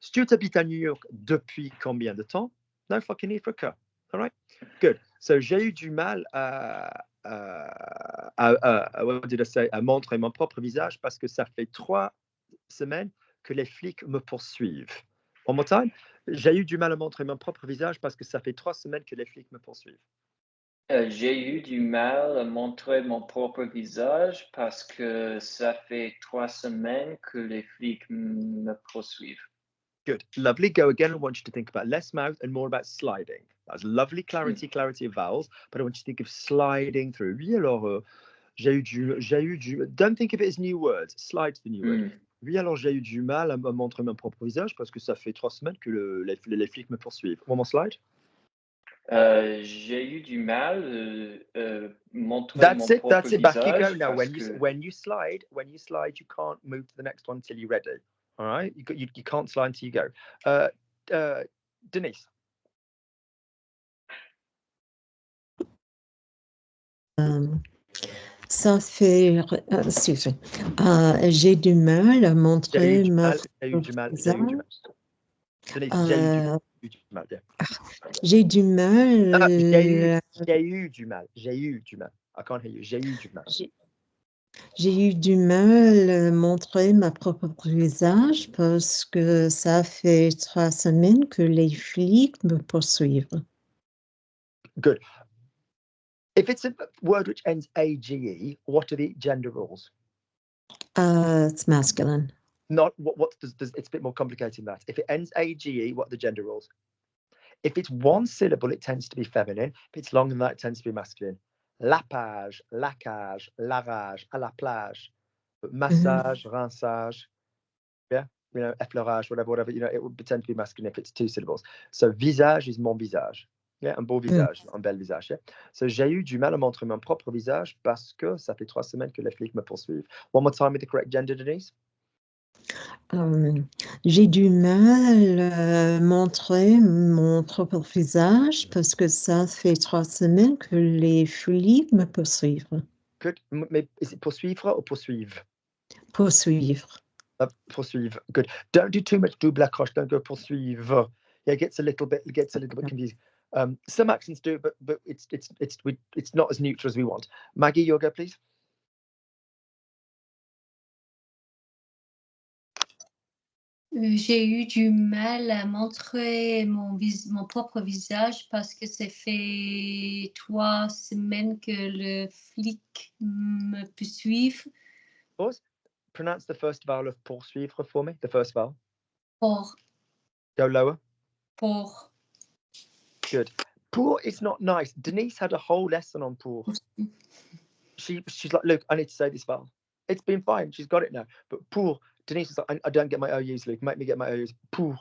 Stuart habite à New York depuis combien de temps? No fucking need for a que. All right? Good. So j'ai eu du mal what did I say? À montrer mon propre visage parce que ça fait 3 semaines que les flics me poursuivent. One more time. J'ai eu du mal à montrer mon propre visage parce que ça fait 3 semaines que les flics me poursuivent. J'ai eu du mal à montrer mon propre visage parce que ça fait 3 semaines que les flics me poursuivent. Good. Lovely. Go again. I want you to think about less mouth and more about sliding. That's lovely clarity of vowels, but I want you to think of sliding through. Oui, alors, j'ai eu du... Don't think of it as new words. Slide the new word. Oui, alors, j'ai eu du mal à montrer mon propre visage parce que ça fait 3 semaines que les flics me poursuivent. One more slide. J'ai eu du mal montrer That's mon it. propre That's it. visage. Back you go. Now, Que... when you slide, you can't move to the next one until you're ready. All right? You can't slide until you go. Denise. Ça fait, j'ai du mal à montrer ma visage. J'ai du mal. J'ai eu du mal. I can't hear you. J'ai eu du mal. J'ai eu du mal à montrer ma propre visage parce que ça fait 3 semaines que les flics me poursuivent. Good. If it's a word which ends AGE, what are the gender rules? It's masculine. Not what does it's a bit more complicated than that. If it ends AGE, what are the gender rules? If it's one syllable, it tends to be feminine. If it's longer than that, it tends to be masculine. La page, la cage, l'arrage, à la plage. But massage, rinçage, yeah, you know, effleurage, whatever, you know, it would tend to be masculine if it's 2 syllables. So visage is mon visage. Yeah, un beau visage, un bel visage. Yeah? So j'ai eu du mal à montrer mon propre visage parce que ça fait 3 semaines que les flics me poursuivent. One more time with the correct gender, Denise. J'ai du mal à montrer mon propre visage parce que ça fait 3 semaines que les flics me poursuivent. Good. Mais is it poursuivre ou poursuivre? Poursuivre. Poursuivre. Good. Don't do too much double accroche. Don't go poursuivre. Yeah, it gets a little bit confusing. Some accents do, but it's not as neutral as we want. Maggie, your go, please. J'ai eu du mal à montrer mon propre visage parce que ça fait 3 semaines que le flic me poursuive. Pause. Pronounce the first vowel of poursuivre for me. The first vowel. Pour. Go lower. Pour. Good. Pour is not nice. Denise had a whole lesson on pour. She's like, look, I need to say this vowel. It's been fine. She's got it now. But pour, Denise was like, I don't get my OUs, Luke. Make me get my OUs. Pour.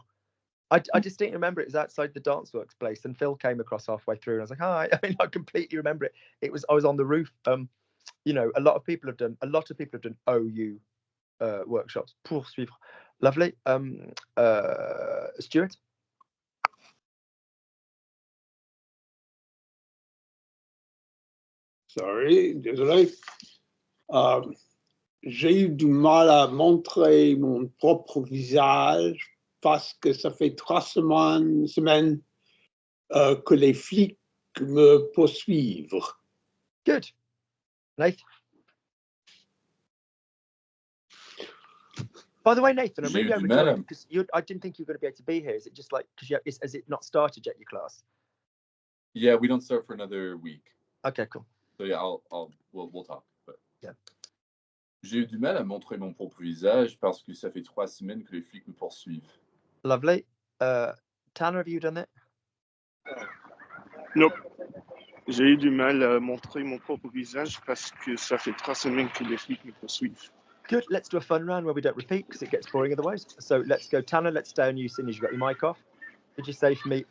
I just didn't remember it was outside the dance works place, and Phil came across halfway through, and I was like, hi. I mean, I completely remember it. I was on the roof. You know, a lot of people have done OU workshops. Poursuivre. Lovely. Stuart. Sorry, désolé. J'ai eu du mal à montrer mon propre visage parce que ça fait 3 semaines que les flics me poursuivent. Good. Nathan. By the way, Nathan, I'm really overjoyed because I didn't think you were going to be able to be here. Is it just like because has it not started yet, your class? Yeah, we don't start for another week. Okay, cool. So yeah, we'll talk. But yeah. J'ai eu du mal à montrer mon propre visage parce que ça fait 3 semaines que les flics me poursuivent. Lovely. Tanner, have you done it? Nope. J'ai eu du mal à montrer mon propre visage parce que ça fait 3 semaines que les flics me poursuivent. Good. Let's do a fun round where we don't repeat because it gets boring otherwise. So let's go. Tanner, let's stay on you, seeing as you've got your mic off. Could you say for me,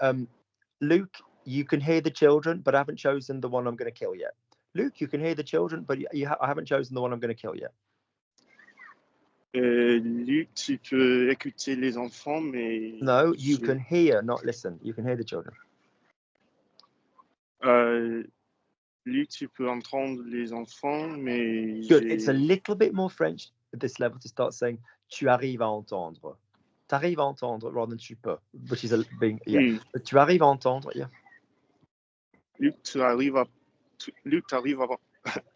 Luke, you can hear the children, but I haven't chosen the one I'm going to kill yet. Luke, you can hear the children, but I haven't chosen the one I'm going to kill yet. Luc, tu peux écouter les enfants, mais... No, you can hear, not listen. You can hear the children. Luc, tu peux entendre les enfants, mais... Good. It's a little bit more French at this level to start saying tu arrives à entendre. Tu arrives à entendre rather than tu peux, which is being, yeah. But tu arrives à entendre, yeah. Luc, tu arrives à... Luc, tu arrives à...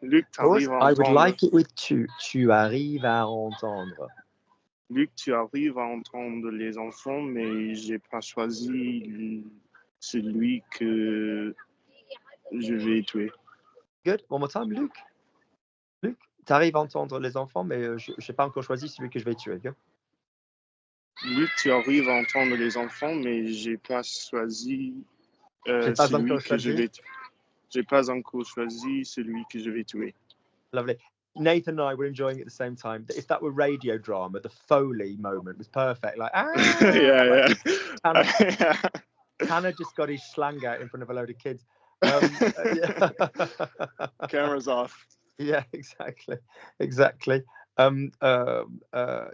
Luc, tu arrives à entendre. I would like it with tu. Tu arrives à entendre. Luc, tu arrives à entendre les enfants, mais j'ai pas choisi celui que je vais tuer. Good. One more time, Luc. Luc, tu arrives à entendre les enfants, mais je n'ai pas encore choisi celui que je vais tuer. Good. Luc, tu arrives à entendre les enfants, mais j'ai pas choisi celui que je vais tuer. J'ai pas encore choisi celui que je vais tuer. Lovely. Nathan and I were enjoying it at the same time. If that were radio drama, the Foley moment was perfect. Like, yeah. Tanner just got his slang out in front of a load of kids. Camera's off. Yeah, exactly.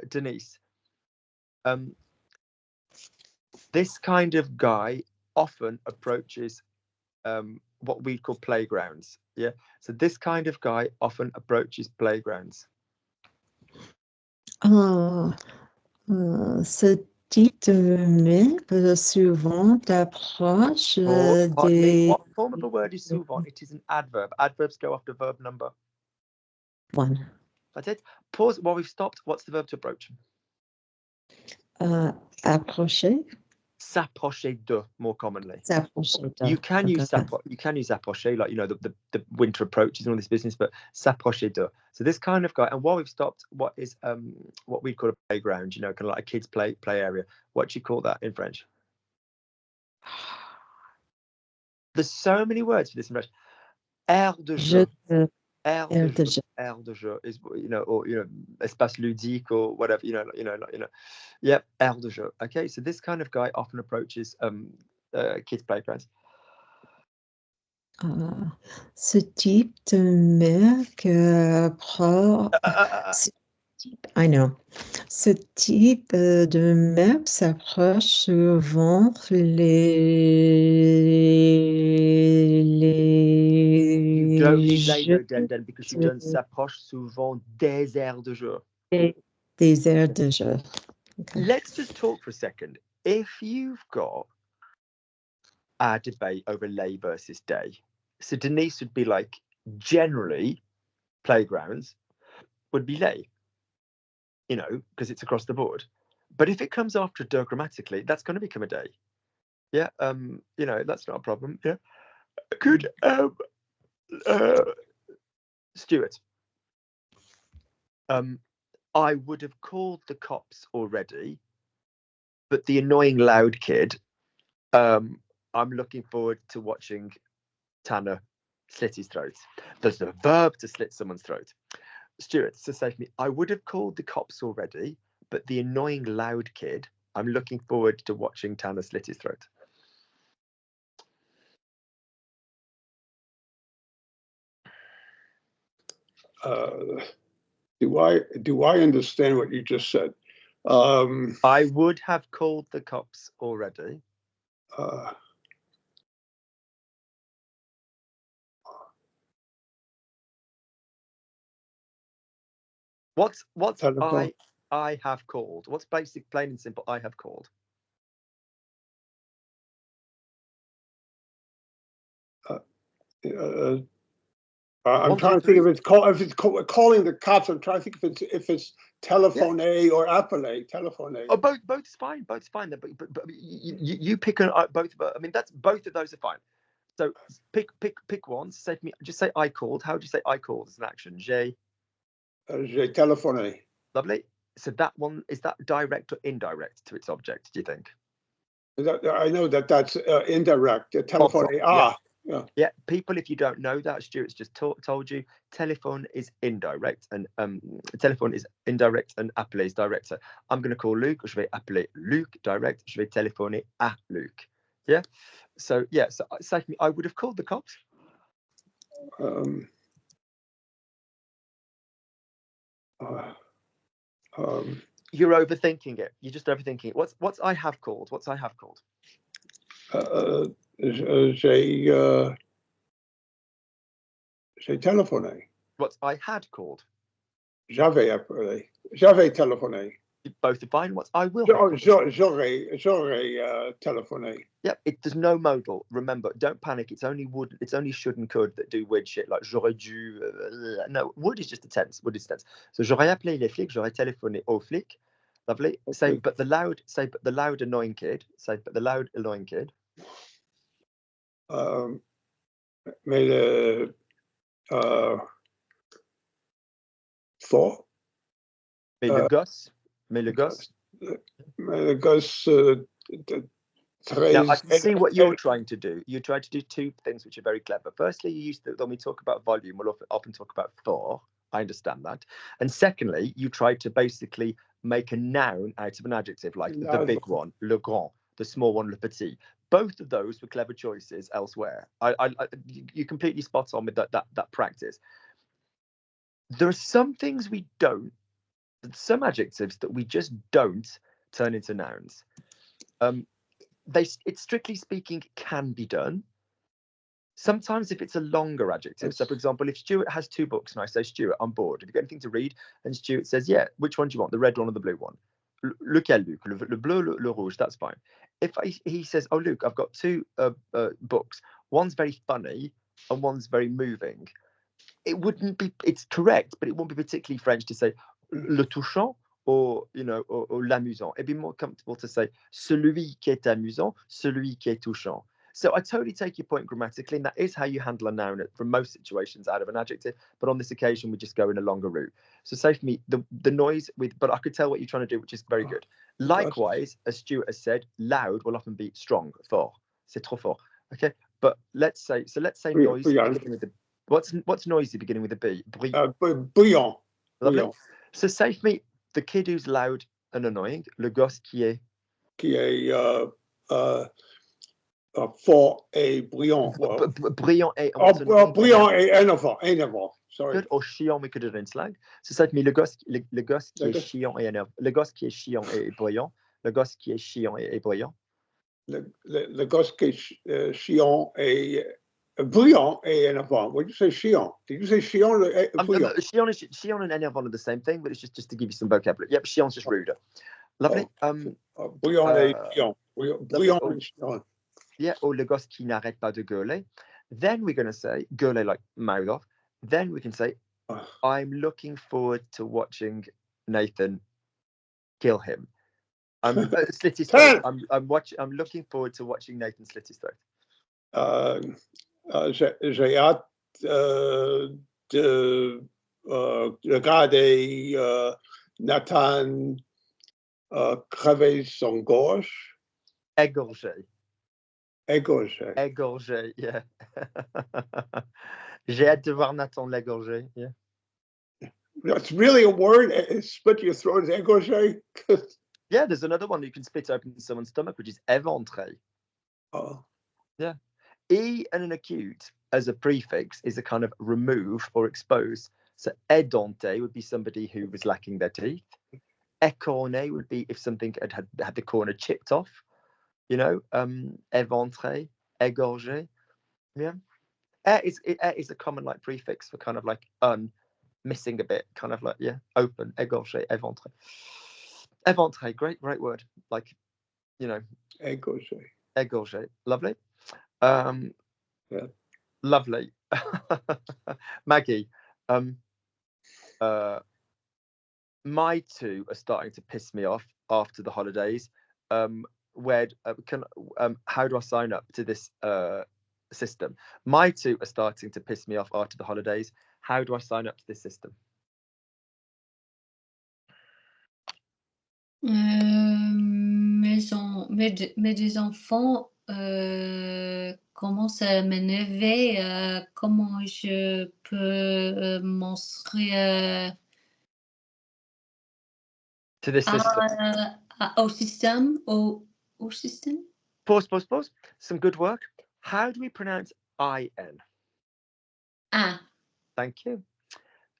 Denise, this kind of guy often approaches what we call playgrounds. Yeah, so this kind of guy often approaches playgrounds. Ce type de mec souvent approche des... What form of a word is souvent? It is an adverb. Adverbs go after verb number 1. That's it. Pause while we've stopped. What's the verb to approach? Approcher. S'approcher de, more commonly. S'approcher de. You can use approcher, like, you know, the winter approaches and all this business, but s'approcher de. So this kind of guy, and while we've stopped, what is what we call a playground, you know, kind of like a kids play area. What do you call that in French? There's so many words for this in French. Aire de jeu. Aire de jeu is, you know, or, you know, espace ludique or whatever, you know. Yep, aire de jeu. Okay, so this kind of guy often approaches kids' playgrounds. Ce type de mec I know. Ce type de mec s'approche souvent You don't say no, Den, because you don't s'approche souvent des aires de jeu. Des aires de jeu. Okay. Let's just talk for a second. If you've got a debate over lay versus day, so Denise would be like, generally, playgrounds would be lay, you know, because it's across the board. But if it comes after de grammatically, that's going to become a day. Yeah, you know, that's not a problem. Yeah, good. Stuart, I would have called the cops already, but the annoying loud kid, I'm looking forward to watching Tanner slit his throat. There's the verb to slit someone's throat. Stuart, so say for me, I would have called the cops already, but the annoying loud kid, I'm looking forward to watching Tanner slit his throat. Do I understand what you just said? I would have called the cops already. What's I have called? What's basic, plain and simple? I have called. I'm trying to think if it's calling the cops. I'm trying to think if it's telephone or appelé. Telephone. Oh, both is fine. Both's fine. But you pick both. I mean, that's both of those are fine. So pick one. Say to me, just say I called. How do you say I called as an action? J'ai téléphoné. Lovely. So that one, is that direct or indirect to its object, do you think? I know that's indirect. Telephone. Yeah, people, if you don't know that, Stuart's just told you, telephone is indirect and telephone is indirect and appeler is direct. So I'm going to call Luc, je vais appeler Luc direct, je vais téléphoner à Luc. Yeah. So yeah, so I would have called the cops. You're overthinking it. You're just overthinking it. What's I have called? What's I have called? J'ai téléphoné. What I had called? J'avais appelé. J'avais téléphoné. Both are fine. What I will. J'aurais téléphoné. Yep. There's no modal. Remember, don't panic. It's only would. It's only should and could that do weird shit like j'aurais dû. No, would is just a tense. Would is tense. So j'aurais appelé les flics. J'aurais téléphoné aux flics. Lovely. Okay. Say but the loud annoying kid. Say but the loud annoying kid. Mais le fort. Mais le gosse. Mais le gosse. Mais le gosse. Now, I can see what you're trying to do. You try to do two things which are very clever. Firstly, you used to, when we talk about volume, we'll often talk about for. I understand that. And secondly, you try to basically make a noun out of an adjective, like the big one, le grand, the small one, le petit. Both of those were clever choices elsewhere. You completely spot on with that practice. There are some things we don't, some adjectives that we just don't turn into nouns. It strictly speaking can be done. Sometimes if it's a longer adjective, so for example, if Stuart has two books and I say, Stuart, I'm bored, have you got anything to read? And Stuart says, yeah, which one do you want, the red one or the blue one? Lequel, Luc? Le bleu, le rouge, that's fine. If he says, oh, Luc, I've got two books, one's very funny and one's very moving, it wouldn't be, it's correct, but it won't be particularly French to say le touchant or, you know, or l'amusant. It'd be more comfortable to say celui qui est amusant, celui qui est touchant. So I totally take your point grammatically, and that is how you handle a noun from most situations out of an adjective. But on this occasion, we just go in a longer route. So say for me, the noise with, but I could tell what you're trying to do, which is very good. Likewise, as Stuart has said, loud will often be strong, fort. C'est trop fort. Okay, but let's say noisy beginning with the, what's noisy beginning with a B? Brillant. Lovely. So say for me, the kid who's loud and annoying, le gosse qui est fort et brillant. Brillant et brillant et énervant. Sorry. Good. Or chiant, we could do it in slang. So ça met le gosse qui est chiant et énervant. Le gosse qui est chiant et brillant. Le gosse qui est chiant et brillant. Le gosse qui est chiant et brillant et énervant. What did you say, chiant? Did you say chiant? Chiant and énervant are the same thing, but it's just to give you some vocabulary. Yep, chiant's just ruder. Lovely. Brillant et chiant. Brillant et chiant. Yeah, or le gosse qui n'arrête pas de gueuler. Then we're going to say, gueuler like mouth off. Then we can say, I'm looking forward to watching Nathan kill him. Slit his throat. I'm looking forward to watching Nathan slit his throat. J'ai hâte de regarder Nathan crever son gorge. Égorgé. Égorgé, yeah. J'ai hâte de voir Nathan l'égorgé, yeah. That's really a word. Split your throat is égorgé. Yeah, there's another one you can split open someone's stomach, which is éventré. Oh. Yeah. E and an acute as a prefix is a kind of remove or expose. So édenté would be somebody who was lacking their teeth. Écorné would be if something had the corner chipped off. You know, éventré, égorgé. Yeah. Air is a common like prefix for kind of like missing a bit, kind of like, yeah, open, égorgé, éventré. Éventré, great word. Like, you know. Égorgé. Lovely. Yeah. Lovely. Maggie, my two are starting to piss me off after the holidays. How do I sign up to this system? My two are starting to piss me off after the holidays. How do I sign up to this system? mes deux enfants commencent à m'énerver. Comment je peux montrer To the system. au système? Au système? Pause. Some good work. How do we pronounce I-N? Thank you.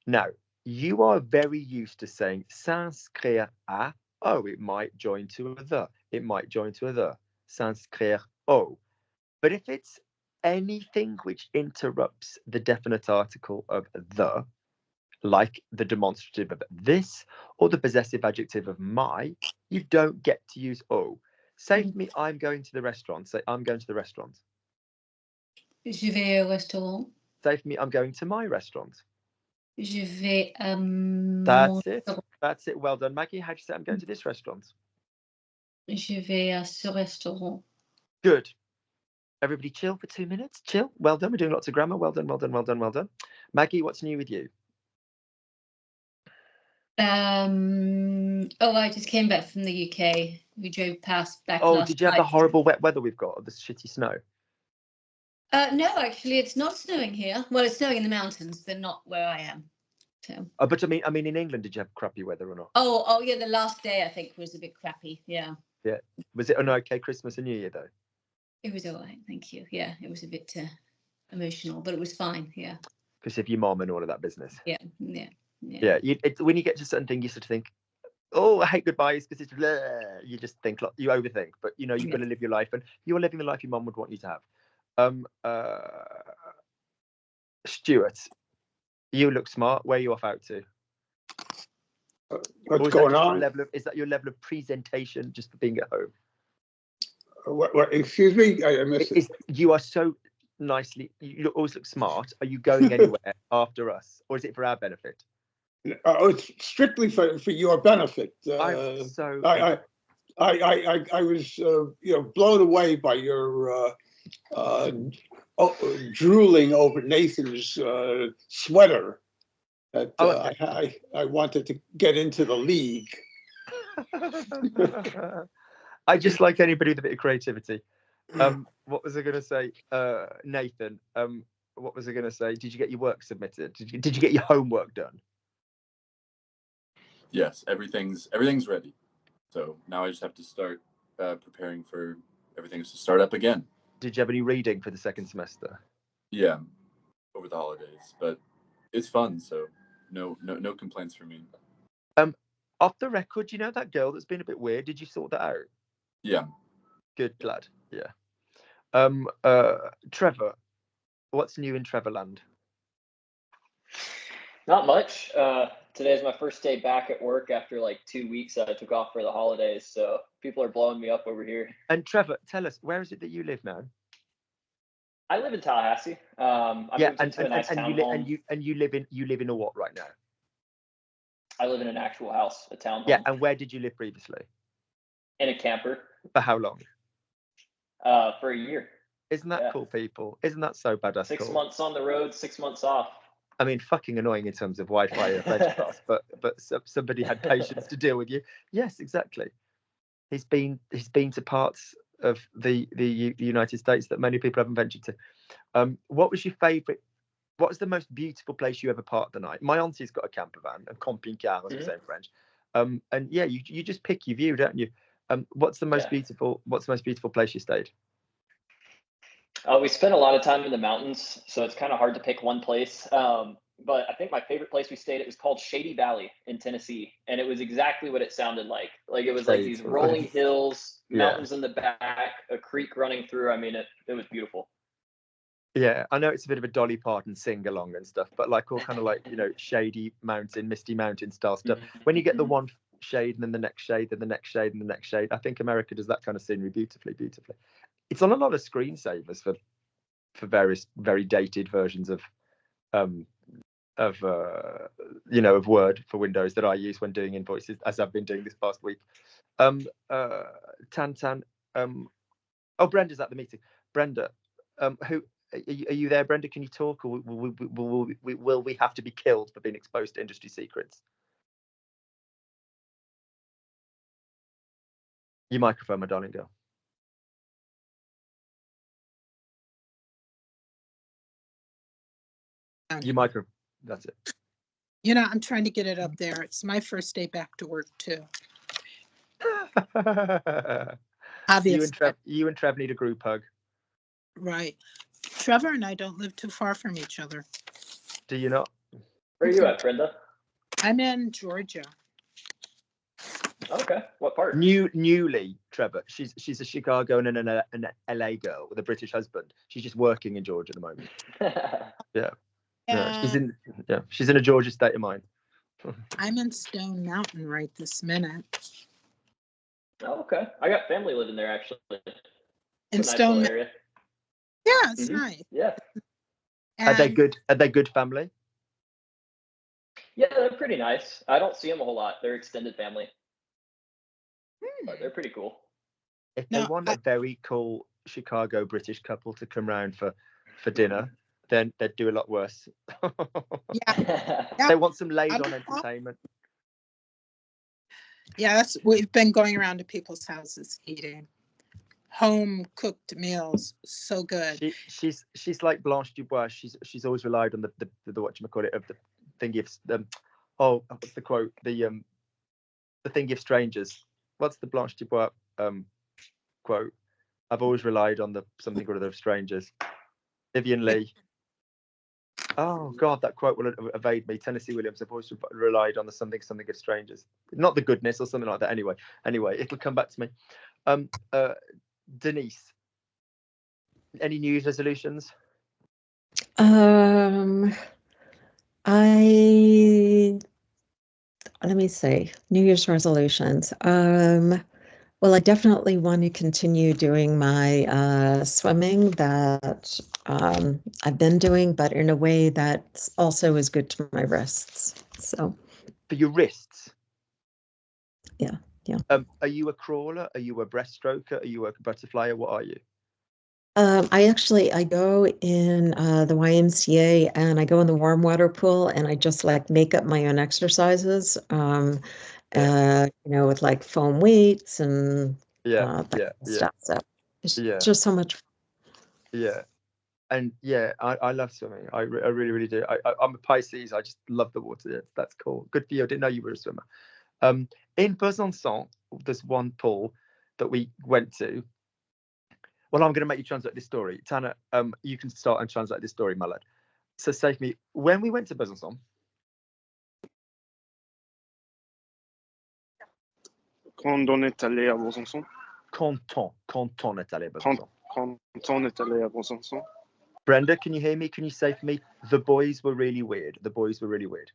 Now, you are very used to saying s'inscrire à. Oh, it might join to a the. It might join to a the. S'inscrire au. But if it's anything which interrupts the definite article of the, like the demonstrative of this or the possessive adjective of my, you don't get to use o. Say for me, I'm going to the restaurant. Say, I'm going to the restaurant. Je vais au restaurant. Say for me, I'm going to my restaurant. Je vais à That's it. That's it. Well done, Maggie. How do you say I'm going to this restaurant? Je vais à ce restaurant. Good. Everybody chill for 2 minutes. Chill. Well done. We're doing lots of grammar. Well done, well done, well done, well done. Maggie, what's new with you? I just came back from the UK. We drove back last night. Did you have the horrible wet weather we've got, or the shitty snow? No, actually, it's not snowing here. Well, it's snowing in the mountains, but not where I am. So. But I mean, in England, did you have crappy weather or not? Oh, yeah. The last day, I think, was a bit crappy. Yeah. Yeah. Was it an okay Christmas and New Year though? It was all right, thank you. Yeah, it was a bit emotional, but it was fine. Yeah. Because of your mom and all of that business. Yeah. Yeah. When you get to certain things, you sort of think, oh, I hate goodbyes because it's blah. You just think, you overthink, but you've got to live your life, and you're living the life your mom would want you to have. Stuart, you look smart. Where are you off out to? What's going on? Is that your level of presentation just for being at home? What, excuse me? I missed it. You are so nicely, you always look smart. Are you going anywhere after us, or is it for our benefit? It's strictly for your benefit. I was blown away by your drooling over Nathan's sweater. That I wanted to get into the league. I just like anybody with a bit of creativity. What was I going to say, Nathan? What was I going to say? Did you get your work submitted? Did you get your homework done? Yes, everything's ready. So now I just have to start preparing for everything to start up again. Did you have any reading for the second semester? Yeah, over the holidays, but it's fun, so no complaints from me. Off the record, you know that girl that's been a bit weird? Did you sort that out? Yeah. Good, glad. Yeah. Trevor, what's new in Trevorland? Not much. Today is my first day back at work after like 2 weeks I took off for the holidays, so people are blowing me up over here. And Trevor, tell us, where is it that you live now? I live in Tallahassee. You live in a what right now? I live in an actual house, a townhome. Yeah, and where did you live previously? In a camper. For how long? For a year. Isn't that cool, people? Isn't that so badass? 6 months on the road, 6 months off. I mean, fucking annoying in terms of Wi-Fi and French class, but somebody had patience to deal with you. Yes, exactly. He's been to parts of the United States that many people haven't ventured to. What was your favourite? What was the most beautiful place you ever parked the night? My auntie's got a camper van, a camping-car, as we say in French. And yeah, you just pick your view, don't you? What's the most beautiful place you stayed? We spent a lot of time in the mountains, so it's kind of hard to pick one place. But I think my favorite place we stayed, it was called Shady Valley in Tennessee, and it was exactly what it sounded like. Like it was like these rolling hills, mountains in the back, a creek running through. I mean, it was beautiful. Yeah, I know it's a bit of a Dolly Parton sing-along and stuff, but like all kind of like, shady mountain, misty mountain style stuff. When you get the one shade and then the next shade and the next shade and the next shade, I think America does that kind of scenery beautifully. It's on a lot of screensavers for various very dated versions of Word for Windows that I use when doing invoices, as I've been doing this past week. Brenda's at the meeting. Brenda, who are you there, Brenda? Can you talk, or will we have to be killed for being exposed to industry secrets? Your microphone, my darling girl. Your micro. That's it. You know, I'm trying to get it up there. It's my first day back to work too. Obviously. You and Trev need a group hug. Right. Trevor and I don't live too far from each other. Do you not? Where are you at, Brenda? I'm in Georgia. Okay. What part? Newly, Trevor. She's a Chicago and an LA girl with a British husband. She's just working in Georgia at the moment. Yeah. She's in a Georgia state of mind. I'm in Stone Mountain right this minute. Oh, okay. I got family living there actually. In Stone Mountain area. Yeah, it's nice. Yeah. Are they good? Are they good family? Yeah, they're pretty nice. I don't see them a whole lot. They're extended family. But they're pretty cool. If they want a very cool Chicago British couple to come round for dinner, then they'd do a lot worse. Yeah. They want some laid-on entertainment. Yeah, we've been going around to people's houses eating home cooked meals. So good. She's like Blanche Dubois. She's always relied on the whatchamacallit of the thingy of what's the quote? The thingy of strangers. What's the Blanche Dubois quote? I've always relied on the something or other of strangers. Vivian Lee. Oh God, that quote will evade me. Tennessee Williams. I've always relied on the something of strangers. Not the goodness or something like that. Anyway, it'll come back to me. Denise, any New Year's resolutions? Let me see. New Year's resolutions. Well, I definitely want to continue doing my swimming that I've been doing, but in a way that also is good to my wrists. So, for your wrists? Yeah. Are you a crawler? Are you a breaststroker? Are you a butterflyer? What are you? I go in the YMCA and I go in the warm water pool and I just like make up my own exercises. With like foam weights and stuff. So it's just so much fun. Yeah. And I love swimming. I really, really do. I'm a Pisces. I just love the water. That's cool. Good for you. I didn't know you were a swimmer. In Besançon, there's one pool that we went to. Well, I'm going to make you translate this story. Tana, you can start and translate this story, my lad. So say for me, when we went to Besançon, quand on est allé à Besançon. Quand on est allé à Besançon. Quand on est allé à Besançon. Brenda, can you hear me? Can you say for me, the boys were really weird. The boys were really weird.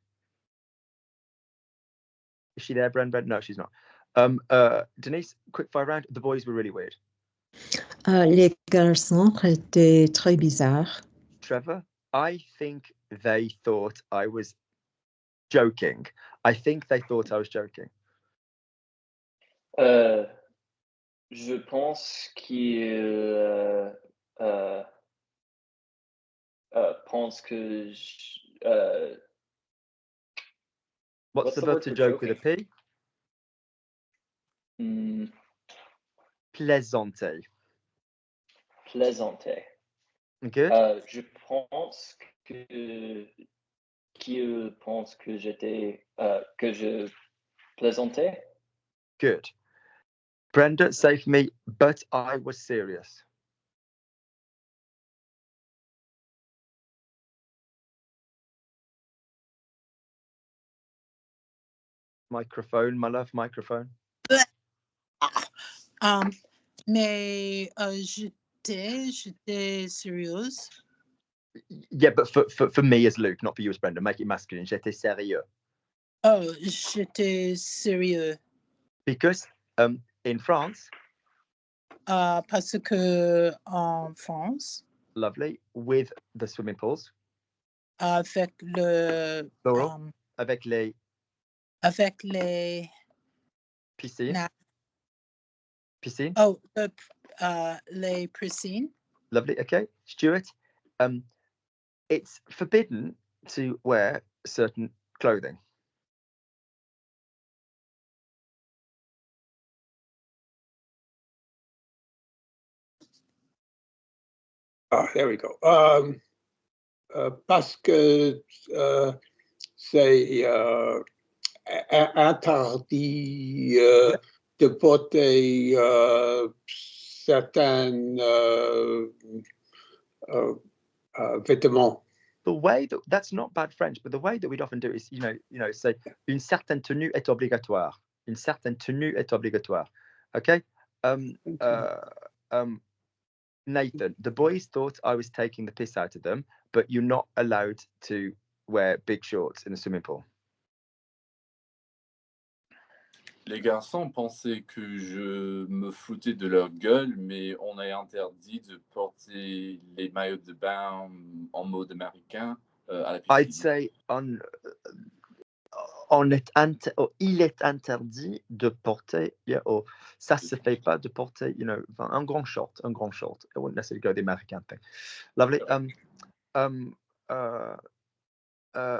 Is she there, Brenda? No, she's not. Denise, quick fire round. The boys were really weird. Les garçons étaient très bizarres. Trevor, I think they thought I was joking. I think they thought I was joking. Je pense qu'ils pensent que what's the verb to joke with a P? Plaisanter. Plaisanter. Good. Je pense qu'ils pensent que que je plaisantais. Good. Brenda, say for me, but I was serious. Microphone, my love, microphone. Mais j'étais sérieuse. Yeah, but for me as Luke, not for you as Brenda. Make it masculine. J'étais sérieux. Oh, j'étais sérieux. Because in France. Parce que en France. Lovely. With the swimming pools. Avec le. Plural. Avec les piscines. Piscine. Oh, les piscines. Lovely. Okay, Stuart. It's forbidden to wear certain clothing. There we go. Parce que c'est interdit de porter certains vêtements. The way that's not bad French, but the way that we'd often do it is, say une certaine tenue est obligatoire. Une certaine tenue est obligatoire. Okay. Nathan, the boys thought I was taking the piss out of them, but you're not allowed to wear big shorts in a swimming pool. Les garçons pensaient que je me foutais de leur gueule, mais on a interdit de porter les maillots de bain en mode américain à la piscine. I'd say il est interdit de porter, ça se fait pas de porter, un grand short. I wouldn't necessarily go the American thing. Lovely.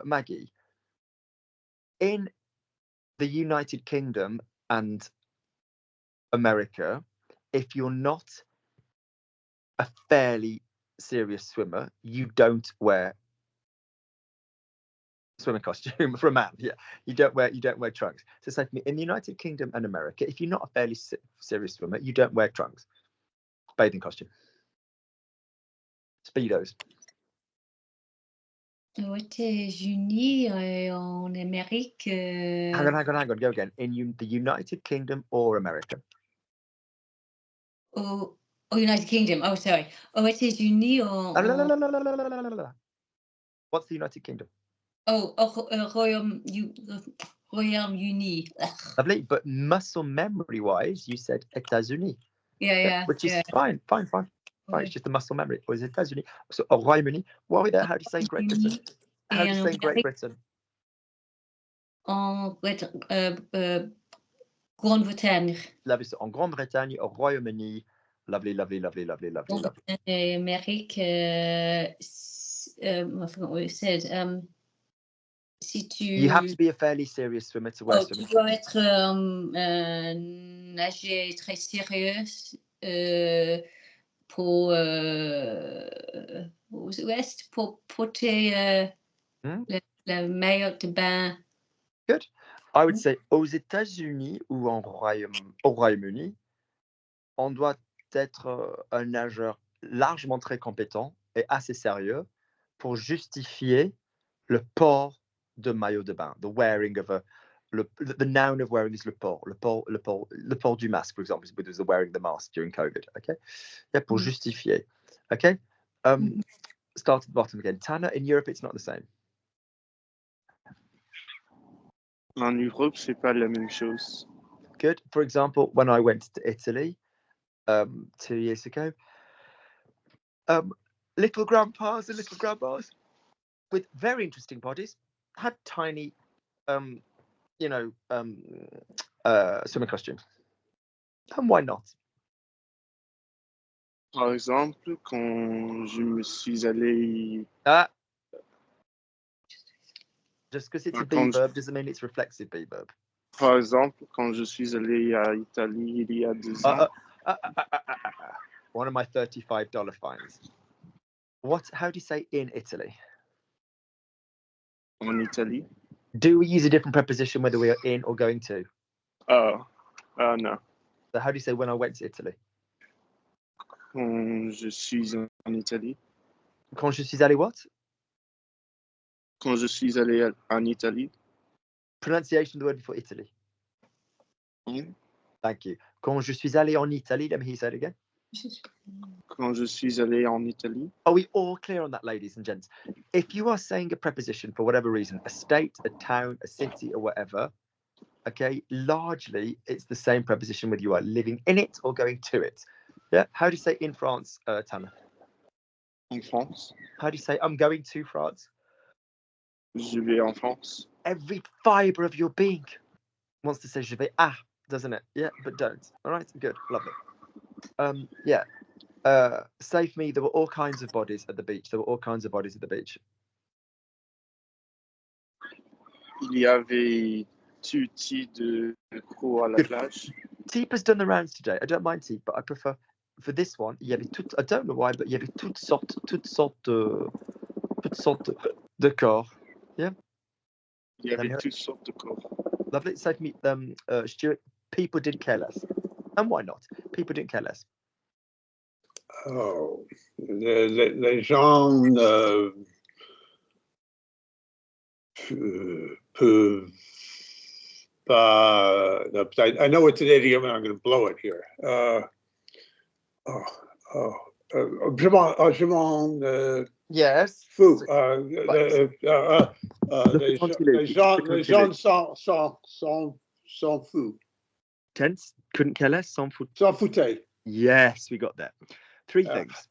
Maggie, in the United Kingdom and America, if you're not a fairly serious swimmer, you don't wear swimming costume for a man. Yeah, you don't wear trunks. So say for me, in the United Kingdom and America, if you're not a fairly serious swimmer, you don't wear trunks. Bathing costume. Speedos. Aux États-Unis, en Amérique. Hang on. Go again. In the United Kingdom or America? Au United Kingdom. Oh, sorry. Aux États-Unis. What's the United Kingdom? Royaume-Uni. Lovely, but muscle memory-wise, you said États-Unis. Yeah. Which is fine. It's just a muscle memory. Or is it États-Unis? So, Royaume-Uni. What are we there? How do you say Great Britain? How do you say Great Britain? En Grande-Bretagne. Lovely. So, en Grande-Bretagne, au Royaume-Uni. Lovely. Amérique. I forgot what it said. Si tu... You have to be a fairly serious swimmer to wear swimming. Tu dois être nager très sérieuse pour porter le maillot de bain. Good. I would say aux États-Unis ou au Royaume-Uni, on doit être un nageur largement très compétent et assez sérieux pour justifier le port de maillot de bain, the wearing of the noun of wearing is le port du masque, for example, is the wearing the mask during COVID. Okay, yeah, pour justifier. Okay, start at the bottom again. Tana, in Europe, it's not the same. En Europe, c'est pas la même chose. Good. For example, when I went to Italy 2 years ago, little grandpas and little grandmas with very interesting bodies had tiny, swimming costumes. And why not? Par exemple, quand je me suis allé... Just because it's a B verb doesn't mean it's reflexive B verb. Par exemple, quand je suis allé à Italie il y a 2 ans... One of my $35 fines. How do you say in Italy? En Italie. Do we use a different preposition whether we are in or going to? No. So how do you say when I went to Italy? Quand je suis en Italie. Quand je suis allé what? Quand je suis allé en Italie. Pronunciation of the word before Italy. Thank you. Quand je suis allé en Italie, let me hear you say it again. Quand je suis allé en Italie. Are we all clear on that, ladies and gents? If you are saying a preposition for whatever reason, a state, a town, a city, or whatever, okay, largely it's the same preposition whether you are living in it or going to it. Yeah. How do you say in France, Tana? En France. How do you say I'm going to France? Je vais en France. Every fibre of your being wants to say je vais à, doesn't it? Yeah, but don't. All right, good, lovely. Say for me, there were all kinds of bodies at the beach. Il y avait tutti de gros à la plage. Teep has done the rounds today. I don't mind Teep, but I prefer for this one, il y avait tout, I don't know why, but il y avait toutes sortes de corps. Yeah. Il y avait toutes sortes de corps. Lovely. So for me, Stuart, people didn't care less. And why not? People didn't care less. Oh, les gens peuvent pas. I know it's an idiom, and I'm going to blow it here. Je m'en yes. fous. Les gens s'en foutent. Tense, couldn't care less, s'en fout. S'en foutaient. Yes, we got there. Three things.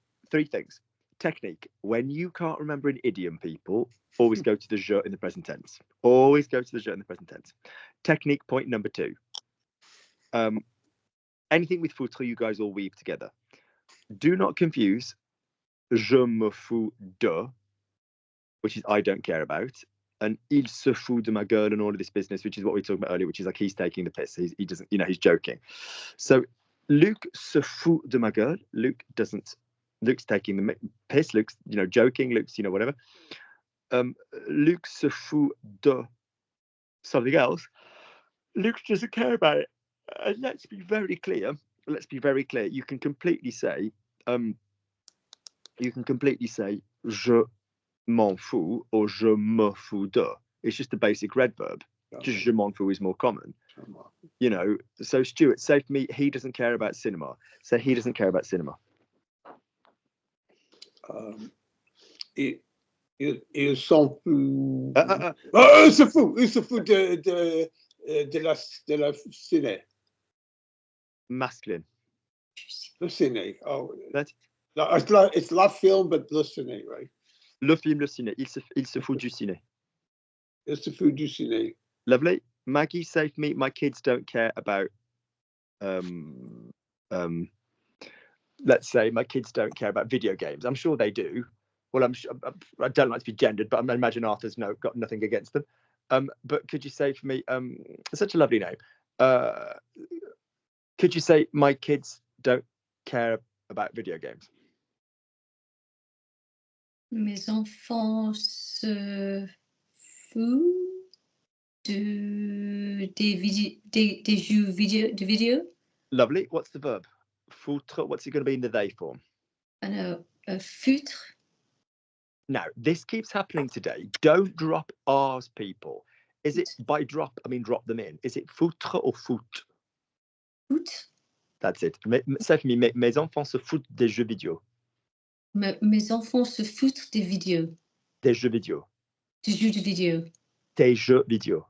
Technique. When you can't remember an idiom, people, always go to the je in the present tense. Always go to the je in the present tense. Technique point number 2. Anything with foutre, you guys all weave together. Do not confuse je me fous de, which is I don't care about, and il se fout de ma gueule and all of this business, which is what we talked about earlier, which is like he's taking the piss. He doesn't, he's joking. So Luc se fout de ma gueule. Luke's taking the piss. Luke's, joking. Luke's, whatever. Luc se fout de something else. Luke doesn't care about it. And let's be very clear. You can completely say, je m'en fous or je me fous de. It's just a basic red verb. Just je m'en fous is more common. So Stuart, say for me, he doesn't care about cinema. So he doesn't care about cinema. Il s'en fout. Il se fout de la ciné. Masculine. Le ciné. Oh, that's it's la film, but le ciné, right? Le film, le ciné. Il se fout du ciné. Il se fout du ciné. Lovely. Maggie, say for me, my kids don't care about. Let's say my kids don't care about video games. I'm sure they do. Well, I don't like to be gendered, but I imagine Arthur's got nothing against them. But could you say for me, such a lovely name. Could you say my kids don't care about video games? Mes enfants se foutent des jeux vidéo. Lovely. What's the verb? Foutre. What's it going to be in the they form? I know. Foutre. Now, this keeps happening today. Don't drop R's, people. Is it by drop? I mean, drop them in. Is it foutre or foot? Foot. That's it. Say for me, mes enfants se foutent des jeux vidéo. Mes enfants se foutent des vidéos. Des jeux vidéo. Des jeux vidéo. Des jeux vidéo.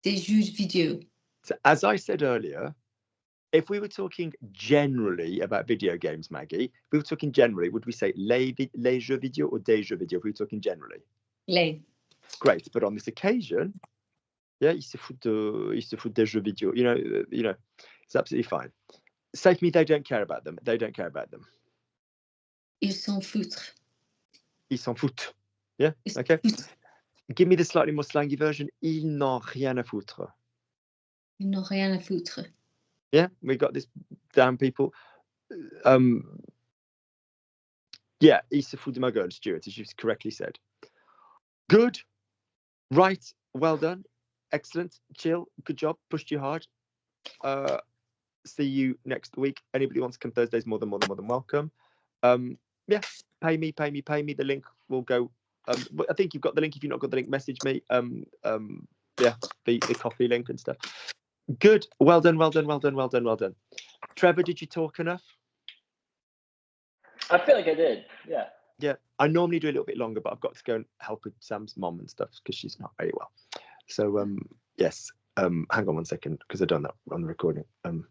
Des jeux vidéo. So, as I said earlier, if we were talking generally about video games, Maggie, if we were talking generally, would we say les jeux vidéo or des jeux vidéo if we were talking generally? Les. Great. But on this occasion, yeah, il se fout des jeux vidéo. It's absolutely fine. Say for me, they don't care about them. They don't care about them. Ils s'en foutent. Ils s'en foutent. Yeah, okay. Give me the slightly more slangy version. Ils n'ont rien à foutre. Ils n'ont rien à foutre. Yeah, we got this down, people. Yeah, il se fout de ma gueule, Stuart, as you've correctly said. Good. Right. Well done. Excellent. Chill. Good job. Pushed you hard. See you next week. Anybody wants to come Thursdays, more than welcome. Yeah, pay me. The link will go. I think you've got the link. If you've not got the link, message me. Yeah, the Kofi link and stuff. Good. Well done. Trevor, did you talk enough? I feel like I did. Yeah. Yeah. I normally do a little bit longer, but I've got to go and help with Sam's mom and stuff because she's not very well. So yes. Hang on one second because I've done that on the recording.